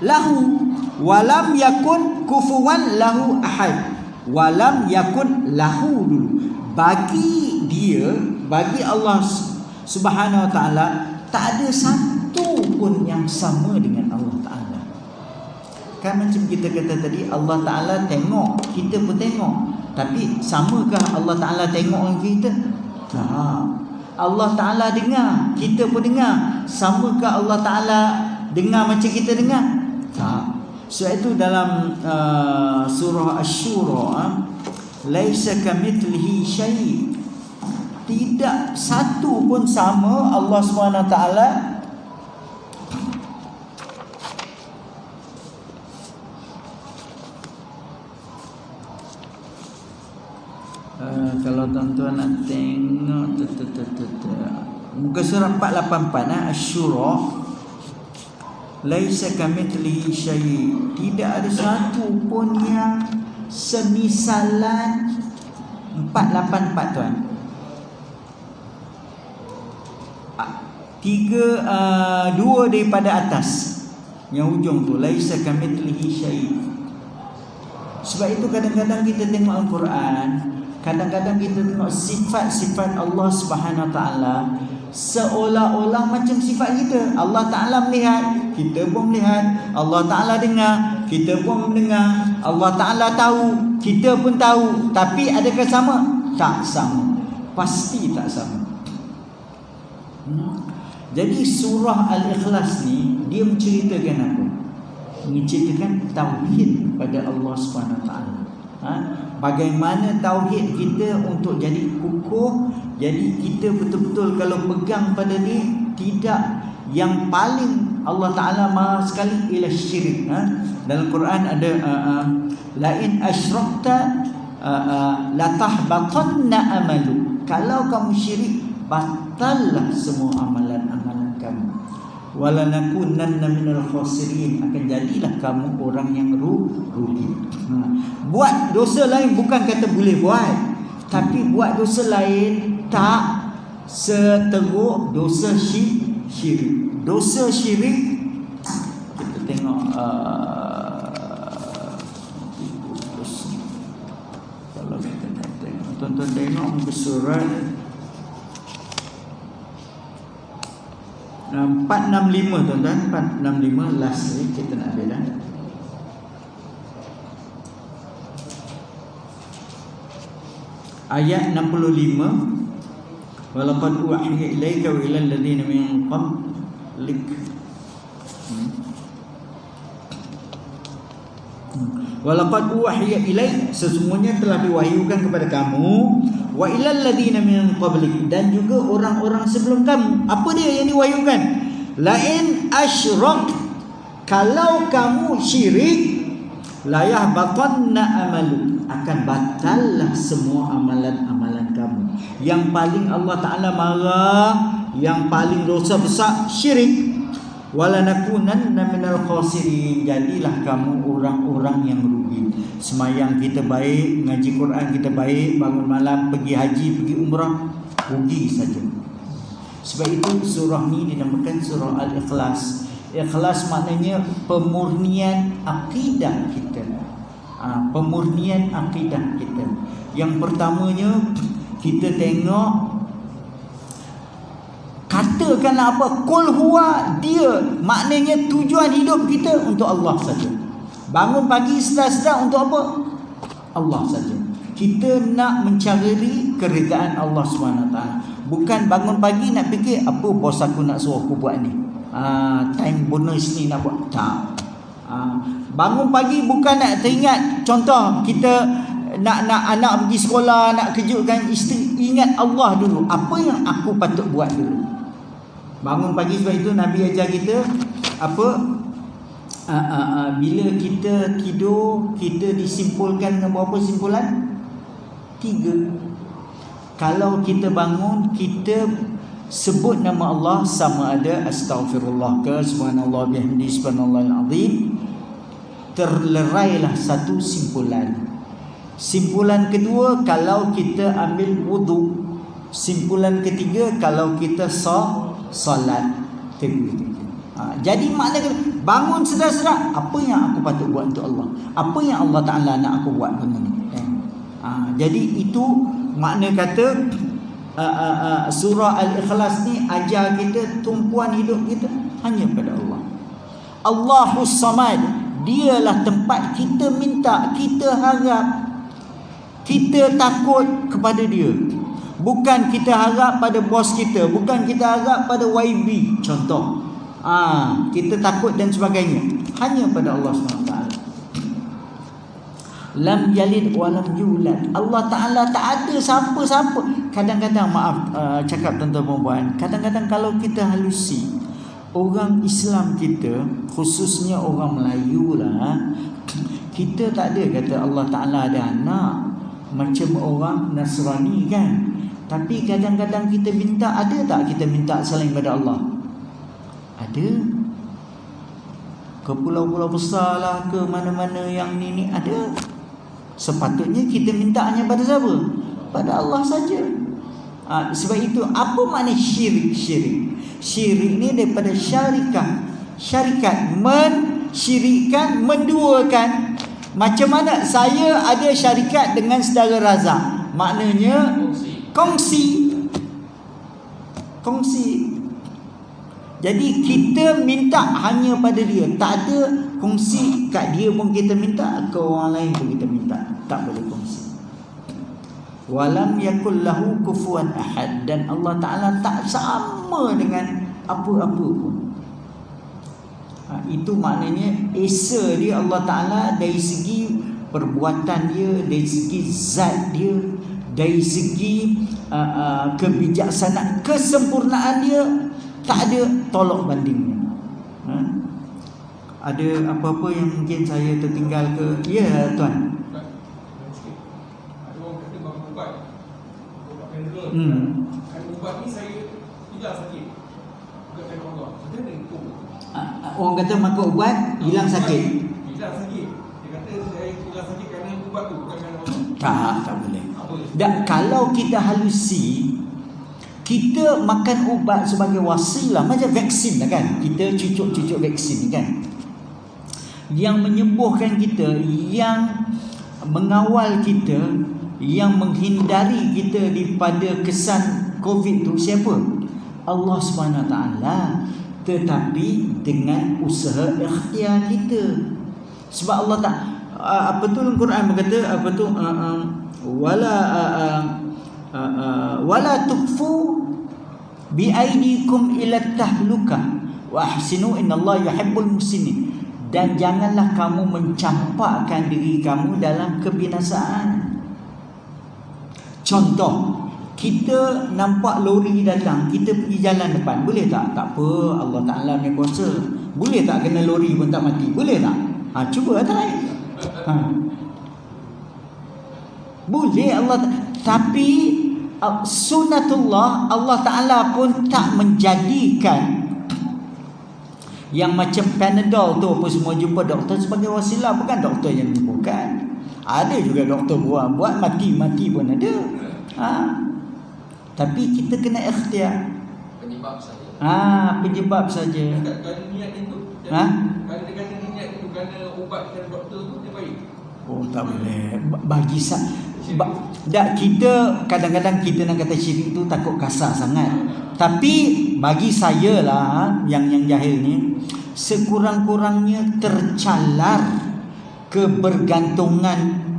[SPEAKER 1] lahu, walam yakun kufuwan lahu ahad, walam yakun lahu dulu. Bagi dia, bagi Allah Subhanahu Wa Ta'ala, tak ada satu pun yang sama dengan Allah Ta'ala. Kan macam kita kata tadi, Allah Ta'ala tengok, kita pun tengok. Tapi samakah Allah Ta'ala tengok dengan kita? Tak. Allah Ta'ala dengar, kita pun dengar. Samakah Allah Ta'ala dengar macam kita dengar? Tak. Sebab itu dalam surah Asy-Syura, laisa kamitslihi syai', tidak satu pun sama Allah SWT. Kalau tuan-tuan nak tengok muka surat 484 Asy-Syura, laisa kamitslihi syai', tidak ada satu pun yang semisalan. 484 tuan. Dua daripada atas, yang ujung tu laisa kamitslihi syai'. Sebab itu kadang-kadang kita tengok Al-Quran, kadang-kadang kita tengok sifat-sifat Allah Subhanahu Wa Ta'ala seolah-olah macam sifat kita. Allah Ta'ala melihat, kita pun melihat. Allah Ta'ala dengar, kita pun mendengar. Allah Ta'ala tahu, kita pun tahu. Tapi adakah sama? Tak sama. Pasti tak sama. Jadi surah Al-Ikhlas ni dia menceritakan apa? Menceritakan tauhid pada Allah Subhanahu Wa Ta'ala. Bagaimana tauhid kita untuk jadi kukuh, jadi kita betul-betul kalau pegang pada ni, tidak yang paling Allah Ta'ala marah sekali ialah syirik. Dalam Quran ada la in asyrakta la tahbatanna amalu. Kalau kamu syirik, batallah semua amalan-amalan kamu. Walanakunanna minal khasirin, akan jadilah kamu orang yang rugi. Buat dosa lain bukan kata boleh buat, tapi buat dosa lain tak seteruk dosa syirik. Dosa syirik kita tengok kalau kita tengok, tuan-tuan tengok muka surat 465 tuan-tuan, 465 last ni kita nak ambil dah. Ayat 65, walaqad uhiya ilaika wa ilal ladzina min qablik. Walaqad uhiya ilaik, sesungguhnya telah diwahyukan kepada kamu, wa ilal ladzina min qablik, dan juga orang-orang sebelum kamu. Apa dia yang diwahyukan? La in asyrak, kalau kamu syirik, la yahbatanna amalu, akan batallah semua amalan-amalan kamu. Yang paling Allah Ta'ala marah, yang paling dosa besar syirik. Walanakunanna minal khasirin, jadilah kamu orang-orang yang rugi. Semayang kita baik, ngaji Quran kita baik, bangun malam, pergi haji, pergi umrah, rugi saja. Sebab itu surah ni dinamakan surah Al-Ikhlas. Ikhlas maknanya pemurnian akidah kita. Pemurnian akidah kita. Yang pertamanya kita tengok, katakanlah apa, qul huwa, dia maknanya tujuan hidup kita untuk Allah saja. Bangun pagi sedar-sedar untuk apa? Allah saja. Kita nak mencari keridaan Allah SWT. Bukan bangun pagi nak fikir apa bos aku nak suruh aku buat ni, time bonus ni nak buat. Tak. Bangun pagi bukan nak teringat, contoh kita nak anak pergi sekolah, nak kejutkan isteri, ingat Allah dulu. Apa yang aku patut buat dulu? Bangun pagi, sebab itu Nabi ajar kita apa? Bila kita tidur, kita disimpulkan dengan berapa simpulan? 3. Kalau kita bangun, kita sebut nama Allah, sama ada astaghfirullah ke subhanallah bihamdi subhanallahil azim, terlerailah satu simpulan. Simpulan kedua, kalau kita ambil wudu. Simpulan ketiga, kalau kita salat. Jadi maknanya bangun sedar-sedar, apa yang aku patut buat untuk Allah, apa yang Allah Ta'ala nak aku buat benda ni. Jadi itu makna kata surah Al-Ikhlas ni ajar kita tumpuan hidup kita hanya pada Allah. Allahus Samad, dialah tempat kita minta, kita harap, kita takut kepada dia. Bukan kita harap pada bos kita, bukan kita harap pada YB contoh. Kita takut dan sebagainya, hanya pada Allah SWT. Lam yalid wa lam yulad. Allah Ta'ala tak ada siapa-siapa. Kadang-kadang maaf cakap tuan-tuan perempuan, kadang-kadang kalau kita halusi, orang Islam kita, khususnya orang Melayu lah, kita tak ada kata Allah Ta'ala ada anak macam orang Nasrani kan. Tapi kadang-kadang kita minta, ada tak kita minta selain pada Allah? Ada. Ke pulau-pulau besar lah, ke mana-mana yang ni ada. Sepatutnya kita minta hanya pada siapa? Pada Allah saja. Sebab itu apa makna syirik? Syirik ni daripada syarikat, mensyirikkan, menduakan. Macam mana saya ada syarikat dengan saudara Razak? Maknanya kongsi. Jadi kita minta hanya pada dia, tak ada kongsi. Kat dia pun kita minta, ke orang lain pun kita minta, tak boleh kongsi. Walam yakul lahu kufuwan ahad, dan Allah Ta'ala tak sama dengan apa-apa pun. Itu maknanya esa dia Allah Ta'ala dari segi perbuatan dia, dari segi zat dia, dari segi kebijaksanaan, kesempurnaan dia, tak ada tolak bandingnya. Ada apa-apa yang mungkin saya tertinggal ke? Ya tuan.
[SPEAKER 2] Ada orang kata makan ubat pendul. Ubat ni saya tidak sakit. Kata Allah, macam mana itu?
[SPEAKER 1] Orang kata makan ubat hilang sakit.
[SPEAKER 2] Hilang sakit. Dia kata saya hilang sakit kerana ubat tu, bukan kerana Allah.
[SPEAKER 1] Tak boleh. Dan kalau kita halusi, kita makan ubat sebagai wasilah, macam vaksin lah kan. Kita cucuk vaksin kan, yang menyembuhkan kita, yang mengawal kita, yang menghindari kita daripada kesan COVID tu siapa? Allah SWT. Tetapi dengan usaha ikhtiar kita. Sebab Allah tak apa tu dalam Quran berkata apa tu wala tukfu bi aidikum ila tahluka wa ahsinu innallaha yuhibbul muhsinin. Dan janganlah kamu mencampakkan diri kamu dalam kebinasaan. Contoh, kita nampak lori datang, kita pergi jalan depan, boleh tak? Tak apa, Allah Ta'ala ni kuasa. Boleh tak kena lori pun tak mati? Boleh tak? Cuba try. Boleh Allah. Tapi sunnatullah, Allah Ta'ala pun tak menjadikan yang macam Panadol tu apa semua jumpa doktor sebagai wasilah. Bukan doktor yang menyembuhkan. Ada juga doktor buat mati pun ada. Tapi kita kena ikhtiar.
[SPEAKER 2] Penyebab saja.
[SPEAKER 1] Penyebab saja.
[SPEAKER 2] Kalau niat itu, kalau dia kata niat itu kerana ubat dan doktor tu dia baik.
[SPEAKER 1] Oh tak boleh. Bagi kita kadang-kadang kita nak kata syirik tu takut kasar sangat. Tapi bagi saya lah yang jahil ni, sekurang-kurangnya tercalar kebergantungan,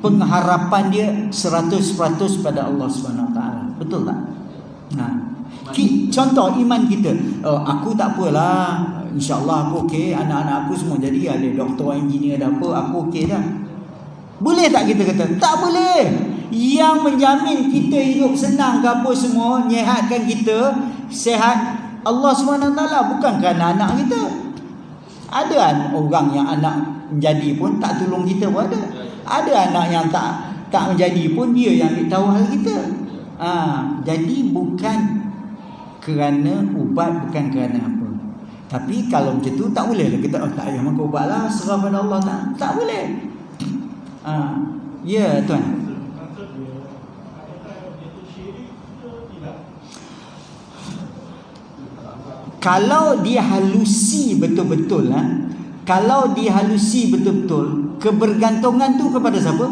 [SPEAKER 1] pengharapan dia 100% pada Allah SWT. Betul tak? Contoh iman kita, aku tak apalah, InsyaAllah aku okey, anak-anak aku semua jadi ada doktor, engineer, ada apa, aku okey dah. Boleh tak kita kata? Tak boleh. Yang menjamin kita hidup senang ke apa semua, nyihatkan kita sihat, Allah SWT, bukan kerana anak kita. Ada orang yang anak menjadi pun tak tolong kita pun ada. Ada anak yang tak menjadi pun dia yang tahu hal kita. Jadi bukan kerana ubat, bukan kerana apa. Tapi kalau macam tu tak boleh lah kita tak payah makan ubat lah, serah pada Allah. Tak boleh. Ya tuan. Kalau dia halusi betul-betul kalau dia halusi betul-betul, kebergantungan tu kepada siapa?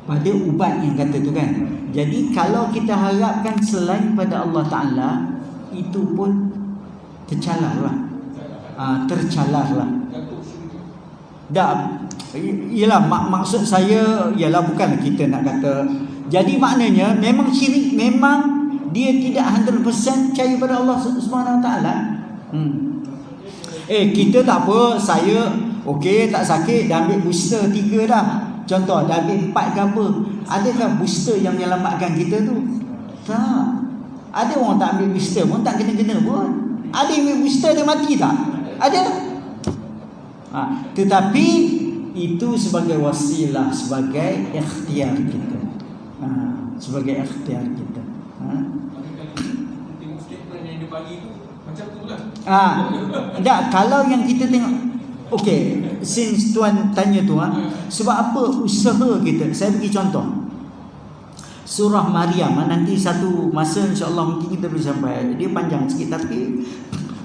[SPEAKER 1] Pada ubat yang kata tu kan. Jadi kalau kita harapkan selain pada Allah Ta'ala, itu pun tercalarlah. Tercalarlah. Dah, ialah maksud saya ialah bukan kita nak kata. Jadi maknanya memang syirik, memang dia tidak 100% percaya pada Allah Subhanahu Wa Taala. Kita tak apa, saya okey tak sakit, dah ambil booster 3 dah. Contoh dah ambil 4 ke apa. Adakah booster yang menyelamatkan kita tu? Tak. Ada orang tak ambil booster pun tak kena-kena pun. Ada yang ambil booster dia mati tak? Ada. Tetapi itu sebagai wasilah, sebagai ikhtiar kita. Sebagai ikhtiar kita.
[SPEAKER 2] Tengok statement yang dia bagi tu macam tu lah.
[SPEAKER 1] Tak, kalau yang kita tengok, okey, since tuan tanya tu, sebab apa usaha kita. Saya bagi contoh surah Maryam. Nanti satu masa insya-Allah mungkin kita boleh sampai. Dia panjang sikit, tapi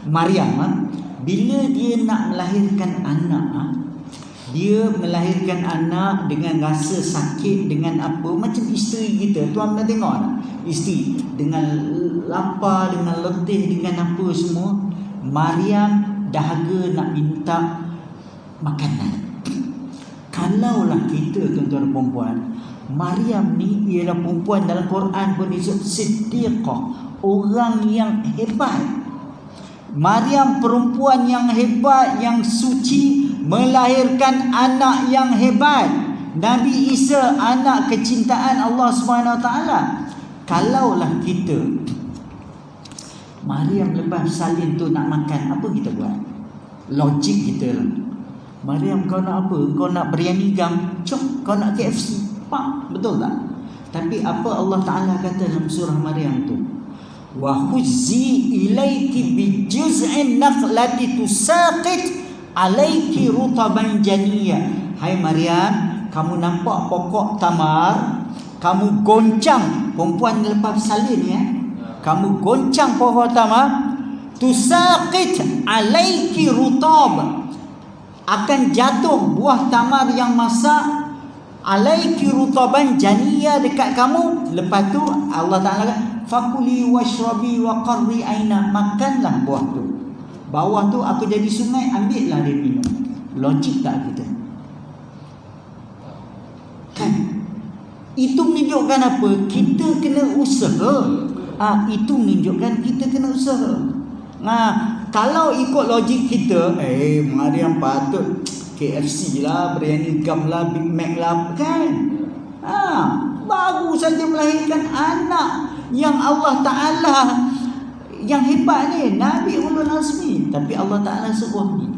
[SPEAKER 1] Maryam bila dia nak melahirkan anak, dia melahirkan anak dengan rasa sakit, dengan apa, macam isteri kita. Tuan pernah tengok tak? Isteri dengan lapar, dengan letih, dengan apa semua. Maryam dahaga nak minta makanan. Kalaulah kita tuan-tuan perempuan, Maryam ni ialah perempuan dalam Quran pun disebut siddiqah, orang yang hebat. Maryam perempuan yang hebat, yang suci, melahirkan anak yang hebat. Nabi Isa anak kecintaan Allah SWT. Kalaulah kita, Maryam lepas salin tu nak makan, apa kita buat? Logik kita lah. Maryam, kau nak apa? Kau nak biryani gam? Cok, kau nak KFC? Pak, betul tak? Tapi apa Allah Ta'ala kata dalam surah Maryam tu? Wa huzzi ilaiki bi juz'in naqlati tusaqit alaiki rutaban janiyya. Hai Maryam, kamu nampak pokok tamar, kamu goncang, perempuan lepas salin ya, kamu goncang pokok tamar, tusaqit alaiki rutab, akan jatuh buah tamar yang masak, alaiki rutaban janiyya, dekat kamu. Lepas tu Allah Ta'ala kata fakuli washrabi wa qarri aina, makanlah buah tu, bawah tu apa jadi sungai, ambillah dia minum. Logik tak kita? Kan? Itu menunjukkan apa? Kita kena usaha. Itu menunjukkan kita kena usaha. Kalau ikut logik kita, Maryam patut KFC lah, biryani gam lah, Big Mac lah, kan? Baru saja melahirkan anak yang Allah Ta'ala yang hebat ni, Nabi Ulul Azmi, tapi Allah Ta'ala suruh ni.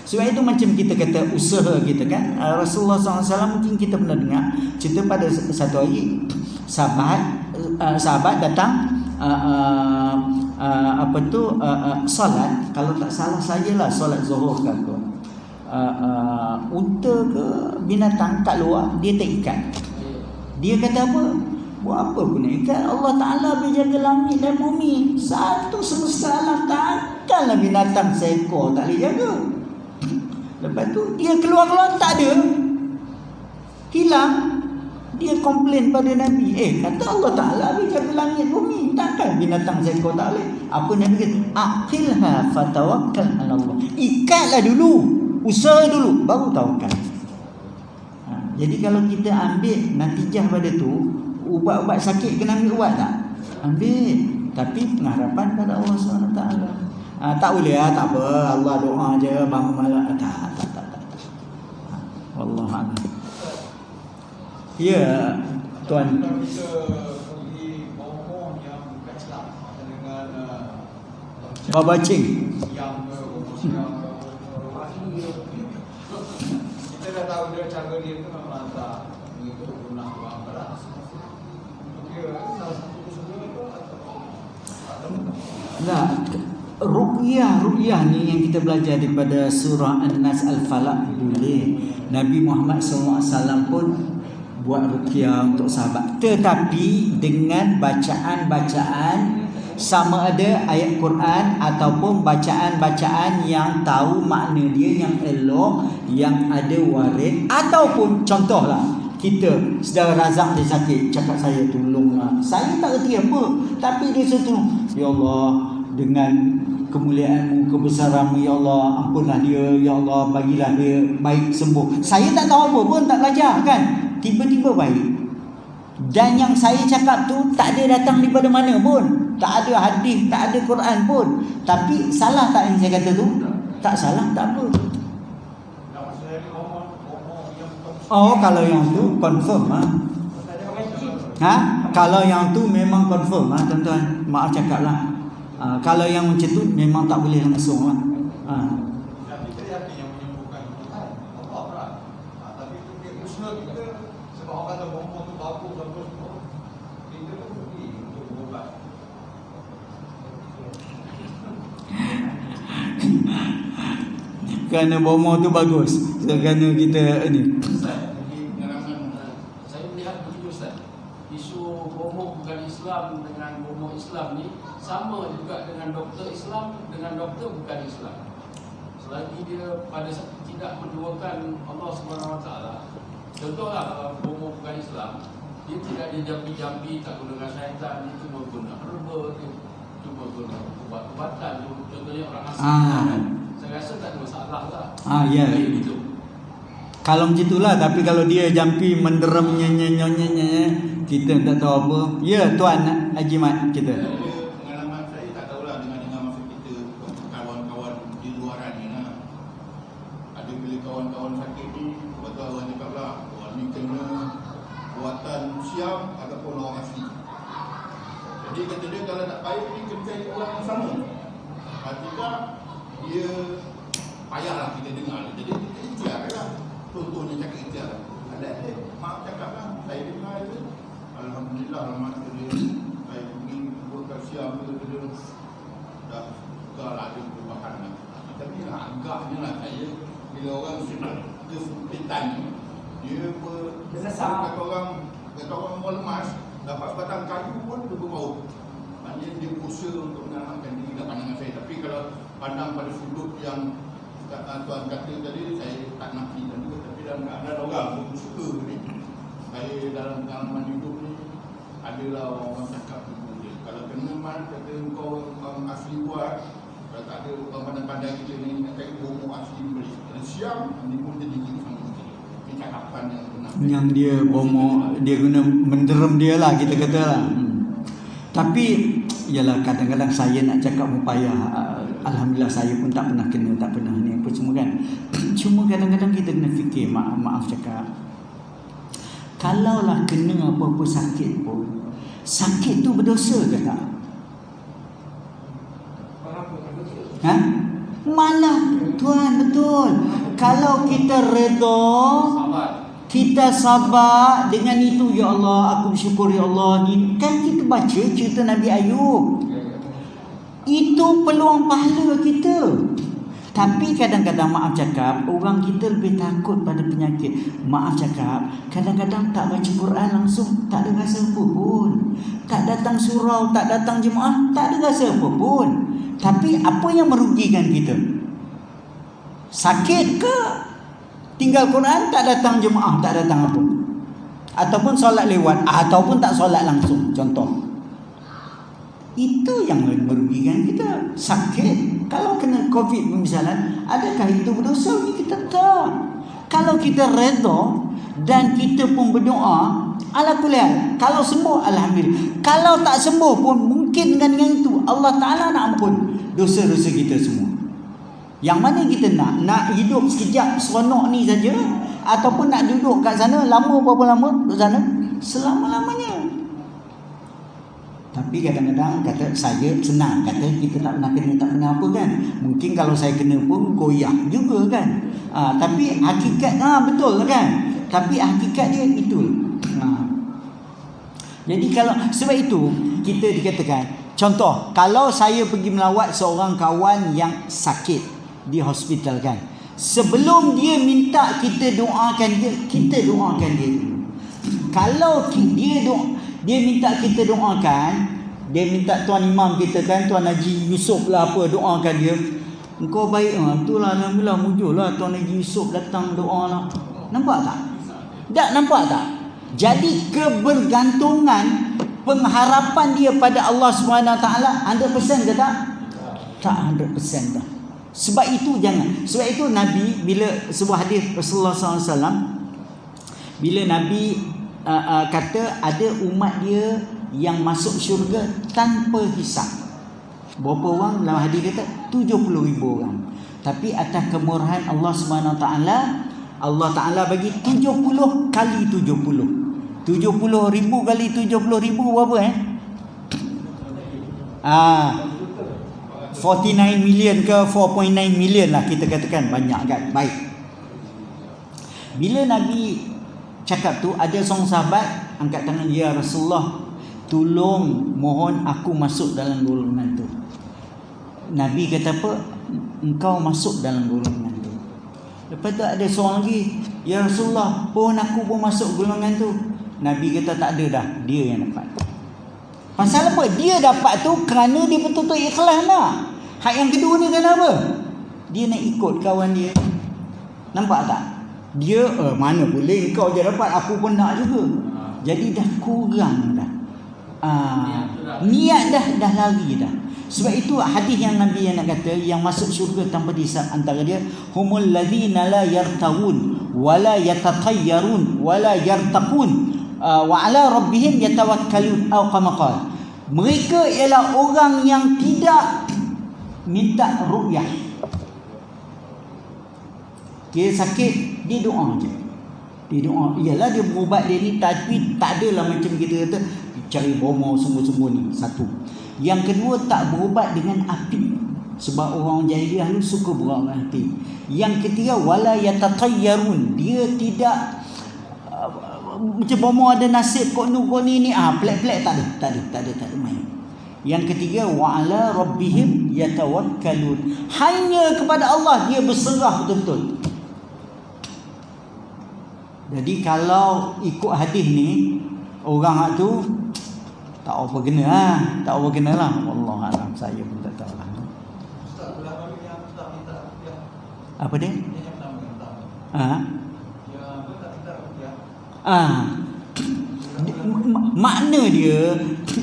[SPEAKER 1] Sebab itu macam kita kata usaha kita kan. Rasulullah SAW mungkin kita pernah dengar cerita pada satu hari sahabat datang solat, kalau tak salah sajalah solat zuhur ke apa, unta ke binatang kat luar, dia terikat. Dia kata apa? Buat apa pun ikat? Allah Ta'ala berjaga langit dan bumi, satu semesta alam, takkanlah binatang seekor tak boleh jaga. Lepas tu dia keluar tak ada, hilang. Dia komplain pada Nabi, kata Allah Ta'ala berjaga langit bumi, takkan binatang seekor tak boleh. Apa Nabi kata? Aqilha fatawakkal ala Allah, ikatlah dulu, usaha dulu, baru tawakal. Jadi kalau kita ambil natijah pada tu, ubat-ubat sakit kena ambil ubat tak? Ambil. Tapi pengharapan pada Allah SWT. Tak boleh tak apa. Allah doa je bangun malam. Tak. Wallahualam. Ya, tuan.
[SPEAKER 3] Kalau kita pergi bawah yang bukan Islam dengan
[SPEAKER 1] Babacing.
[SPEAKER 3] yang kita dah tahu dia cara dia tu memang tak mengikut guna orang barat. Dia salah satu usaha tu atau
[SPEAKER 1] Nah, ruqyah ni yang kita belajar daripada surah An-Nas Al-Falaq boleh. Nabi Muhammad SAW pun buat ruqyah untuk sahabat. Tetapi dengan bacaan-bacaan sama ada ayat Quran ataupun bacaan-bacaan yang tahu makna dia, yang elok, yang ada warid. Ataupun contohlah, kita saudara Razak dia sakit, cakap saya tolonglah. Saya tak reti apa, tapi dia tolong. Ya Allah, dengan kemuliaan-Mu, kebesaran-Mu, ya Allah, ampunlah dia, ya Allah, bagilah dia baik sembuh. Saya tak tahu apa pun, tak belajar kan, tiba-tiba baik. Dan yang saya cakap tu tak ada datang daripada mana pun, tak ada hadis, tak ada Quran pun. Tapi salah tak yang saya kata tu? Tak salah, tak apa. Oh, kalau yang tu confirm kalau yang tu memang confirm tuan-tuan. Maaf cakap lah. Kalau yang macam tu memang tak boleh langsung lah.
[SPEAKER 3] dan kita yakin yang menyembuhkan Allah berat. Tapi kita usaha kita sebab orang kata bomoh tu bagus semua. Kita pun pergi untuk berubat.
[SPEAKER 1] Kerana bomoh tu bagus. Kerana kita ni.
[SPEAKER 4] Ustaz, jadi pengalaman saya melihat begitu Ustaz. Isu bomoh bukan Islam dengan bomoh Islam ni sama juga dengan doktor Islam dengan doktor bukan Islam. Selagi dia pada tidak menduakan Allah SWT. Contohlah kalau bomoh bukan Islam, dia tidak dia jampi-jampi, tak gunakan syaitan, dia cuma guna herba, dia cuma guna ubat-ubatan. Contohnya orang asing. Saya rasa tak ada masalah lah.
[SPEAKER 1] Ya.
[SPEAKER 4] Begitu.
[SPEAKER 1] Kalau macam itulah, tapi kalau dia jampi menderam nyanyi, kita tak tahu apa. Ya, Tuan Haji Mat kita.
[SPEAKER 5] Pengalaman saya tak tahulah dengan masa kita kawan-kawan di luaran ni lah. Ada bila kawan-kawan sakit ni, betul orang cakap lah, orang ni kena buatan Siam ataupun orang asli. Jadi kata dia kalau nak baik ni kena cari orang yang sama. Kalau tidak, dia payahlah kita dengar. Jadi kita ikhtiar lah. Contohnya cakap ikhtiar. Ada maaf cakap lah, saya dengar je. Alhamdulillah, masa dia saya ingin buatkan Siam tu dia dah suka lah ada perubahan lah. Tapi lah agaknya lah saya bila orang dia sepitan ni dia kata orang mau lemas dapat batang kayu pun dia berbau. Maknanya dia berusaha untuk menanamkan diri dalam pandangan saya. Tapi kalau pandang pada sudut yang Tuan kata tadi, saya tak nafi juga. Tapi dalam keadaan orang pun suka ni, saya dalam pengalaman hidup ni adalah orang cakap dulu dia. Kalau kena man kata kau orang asli buat, kalau tak ada orang pandai-pandai kita ni nak cari bomoh asli beli. Kalau Siam ni pun jadi gini sama kita. Ini cakapan yang benar.
[SPEAKER 1] Yang dia bomoh, dia guna menderam dia lah, kita kata lah. Tapi ialah kadang-kadang saya nak cakap upaya. Alhamdulillah saya pun tak pernah kena, tak pernah ni apa semua kan. Cuma kadang-kadang kita kena fikir, maaf cakap, kalaulah kena apa-apa sakit pun, sakit tu berdosa ke tak? Malah Tuan, betul. Kalau kita redha, kita sabar dengan itu, ya Allah, aku bersyukur ya Allah ni. Kan kita baca cerita Nabi Ayub. Itu peluang pahala kita. Tapi kadang-kadang maaf cakap, orang kita lebih takut pada penyakit. Maaf cakap, kadang-kadang tak baca Quran langsung, tak ada rasa apa pun. Tak datang surau, tak datang jemaah, tak ada rasa apa pun. Tapi apa yang merugikan kita? Sakit ke? Tinggal Quran, tak datang jemaah, tak datang apa? Ataupun solat lewat, ataupun tak solat langsung, contoh. Itu yang merugikan kita. Sakit. Kalau kena COVID misalnya, adakah itu berdosa? Kita tak. Kalau kita redha dan kita pun berdoa, ala kulli hal, kalau sembuh alhamdulillah. Kalau tak sembuh pun mungkin mungkin dengan yang itu Allah Ta'ala nak ampun dosa-dosa kita semua. Yang mana kita nak hidup sekejap seronok ni saja, ataupun nak duduk kat sana lama, berapa lama kat sana? Selama-lamanya. Tapi kadang-kadang kata saya senang, kata kita tak pernah kena, tak pernah apa kan. Mungkin kalau saya kena pun goyah juga kan. Tapi hakikat betul kan. Tapi hakikat dia itu. Jadi kalau sebab itu kita dikatakan, contoh kalau saya pergi melawat seorang kawan yang sakit di hospital kan, sebelum dia minta kita doakan dia, kita doakan dia. Kalau dia minta kita doakan, dia minta Tuan Imam kita kan, Tuan Haji Yusof lah apa, doakan dia. Engkau baik, itulah alhamdulillah muncullah Tuan Haji Yusof datang doa lah. Nampak tak? Tak nampak tak? Jadi kebergantungan pengharapan dia pada Allah SWT 100% ke tak? Tak 100% dah. Sebab itu jangan. Sebab itu Nabi, bila sebuah hadis Rasulullah SAW, bila Nabi kata ada umat dia yang masuk syurga tanpa hisap. Berapa orang dalam hadis kata? 70,000 orang. Tapi atas kemurahan Allah SWT, Allah Ta'ala bagi 70 kali 70. 70,000 kali 70,000 berapa 49 million ke 4.9 million lah kita katakan, banyak kan. Baik. Bila Nabi cakap tu, ada seorang sahabat angkat tangan, ya Rasulullah, tolong mohon aku masuk dalam golongan tu. Nabi kata apa? Engkau masuk dalam golongan tu. Lepas tu ada seorang lagi, ya Rasulullah, pohon aku pun masuk golongan tu. Nabi kata tak ada dah, dia yang dapat. Pasal apa? Dia dapat tu kerana dia betul-betul ikhlas lah. Hak yang kedua ni kenapa? Dia nak ikut kawan dia. Nampak tak? Dia mana boleh kau je dapat, aku pun nak juga. Jadi dah kurang dah. Niat dah lari dah. Sebab itu hadis yang Nabi yang nak kata, yang masuk syurga tanpa dihisab antara dia, humul ladzina la yartawun wala yatatayyarun wala yartaqun wa ala rabbihim yatawakkalun atau kama qala. Mereka ialah orang yang tidak minta ruqyah. Dia sakit, dia doa je. Dia doa, iyalah dia berubat dia ni, tapi tak adalah macam kita kata cari bomo semua-semua ni. Satu. Yang kedua, tak berubat dengan api. Sebab orang jahiliah lu suka berubat dengan api. Yang ketiga, wala yatatayyarun. Dia tidak macam bomo ada nasib kok ni pelik-pelik, tak ada main. Yang ketiga, wa ala rabbihim yatawakkalun. Hanya kepada Allah dia berserah betul-betul. Jadi kalau ikut hadis ni, orang tu tak apa kena lah. Wallahu alam, saya pun tak tahu lah.
[SPEAKER 3] Ustaz, ulama yang tak minta ruqyah.
[SPEAKER 1] Apa dia?
[SPEAKER 3] Yang pertama yang pertama. Ya, apa tak minta ruqyah.
[SPEAKER 1] Makna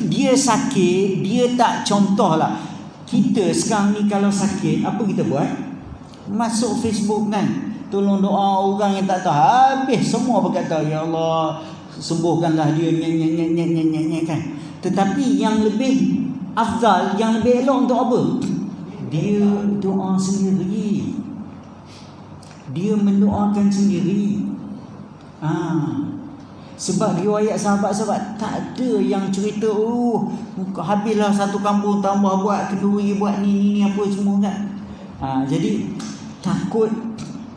[SPEAKER 1] dia sakit, dia tak, contohlah kita sekarang ni kalau sakit, apa kita buat? Masuk Facebook kan, tolong doa orang yang tak tahu, habis semua berkata ya Allah sembuhkanlah dia kan. Tetapi yang lebih afdal, yang lebih elok untuk apa? Dia doa sendiri, dia mendoakan sendiri. Sebab riwayat sahabat-sahabat tak ada yang cerita habislah satu kampung tambah buat kenduri, buat ni apa semua kan. Jadi takut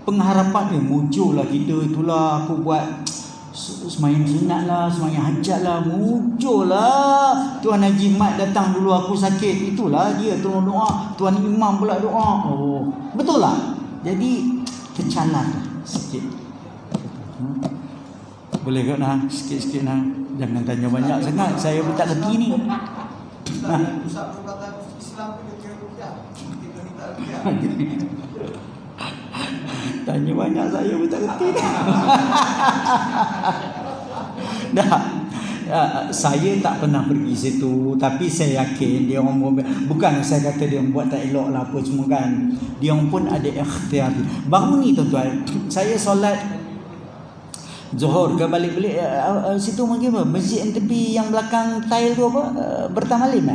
[SPEAKER 1] pengharapan muncullah kita, itulah aku buat semayang sunat lah, semayang hajat lah, muncullah Tuan Haji Mat datang dulu aku sakit, itulah dia tolong doa, Tuan Imam pula doa. Betul lah. Jadi kecalan sikit. Boleh ke sikit-sikit jangan tanya banyak sangat, saya pun tak reti ni.
[SPEAKER 3] Ustaz perkataan Islam tu dia ruqyah. Kita minta ruqyah.
[SPEAKER 1] Tanya banyak, saya pun tak reti. Saya tak pernah pergi situ, tapi saya yakin dia orang, bukan saya kata dia buat tak elok lah apa semua kan. Dia orang pun ada ikhtiar. Baru ni tuan-tuan, saya solat Zuhur ke balik-balik situ mungkin apa? Masjid yang tepi yang belakang tile tu apa? Bertahan Halim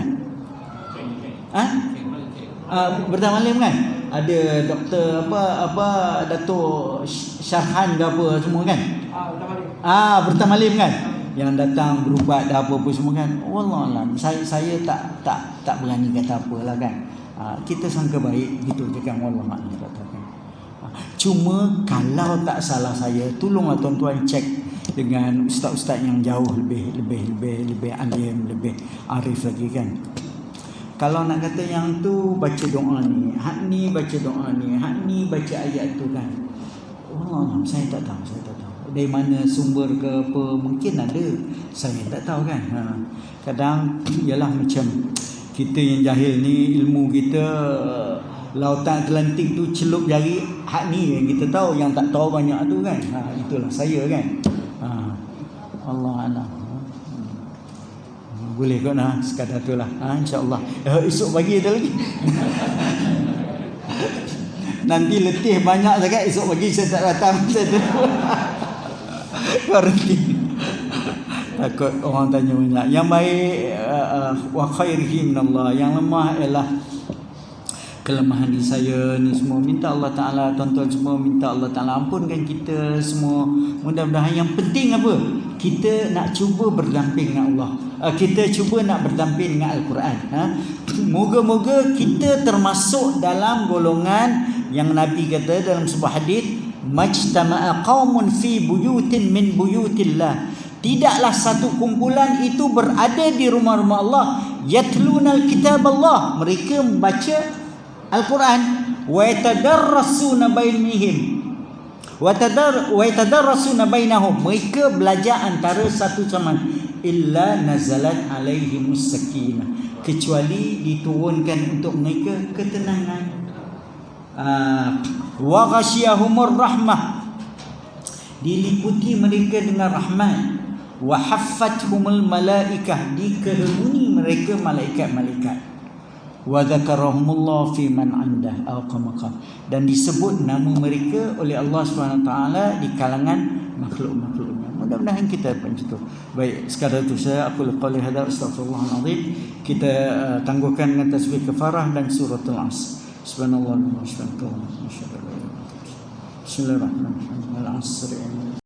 [SPEAKER 1] Bertah malam kan? Ada doktor Datuk Syarhan ke apa semua kan? Bertah malam kan? Yang datang berubat dah apa semua kan? Wallahualam. Saya tak berani kata apalah kan. Kita sangka baik gitu je kan, wallahualam katakan. Cuma kalau tak salah saya, tolonglah tuan-tuan cek dengan ustaz-ustaz yang jauh lebih alim, lebih arif lagi kan. Kalau nak kata yang tu baca doa ni, hak ni baca doa ni, hak ni baca ayat tu kan. Wallahualam, saya tak tahu. Dari mana sumber ke apa, mungkin ada, saya tak tahu kan. Kadang ialah macam kita yang jahil ni, ilmu kita lautan Atlantik tu celup jari, hak ni yang kita tahu, yang tak tahu banyak tu kan. Itulah saya kan. Allah alam. Boleh kot lah, sekadar tu lah. InsyaAllah esok pagi ada lagi. Nanti letih banyak sangat, esok pagi saya tak datang. Saya tu kuarantin. Takut orang tanya banyak. Yang baik wa khairihi minallah, yang lemah ialah kelemahan diri saya ni semua. Minta Allah Ta'ala, tuan-tuan semua, minta Allah Ta'ala ampunkan kita semua. Mudah-mudahan yang penting apa? Kita nak cuba berdamping dengan Allah. Kita cuba nak berdamping dengan Al-Quran. Moga-moga kita termasuk dalam golongan yang Nabi kata dalam sebuah hadis, majtama'a qaumun fi buyutin min buyutillah. Tidaklah satu kumpulan itu berada di rumah-rumah Allah, yatlunal kitab Allah, mereka membaca Al-Quran, wa yatadarrasuna bainahum wa yatadarrasuna bainahum, mereka belajar antara satu sama illa nazalat alaihimus sakinah, kecuali diturunkan untuk mereka ketenangan. Wa ghasyiyahumur rahmah, diliputi mereka dengan rahmat. Wa haffathumul malaikah, dikerumuni mereka malaikat-malaikat. Wa dzakarahumullah fi man 'indah al-qamaqah, dan disebut nama mereka oleh Allah Subhanahu taala di kalangan makhluk-makhluknya. Mudah-mudahan kita macam itu. Baik, sekadar itu saya aku qali hadza, astaghfirullahalazim. Kita tangguhkan dengan tasbih kafarah dan suratul Asr. Subhanallah wa bihamdihi, bismillahirrahmanirrahim. Al-'asr.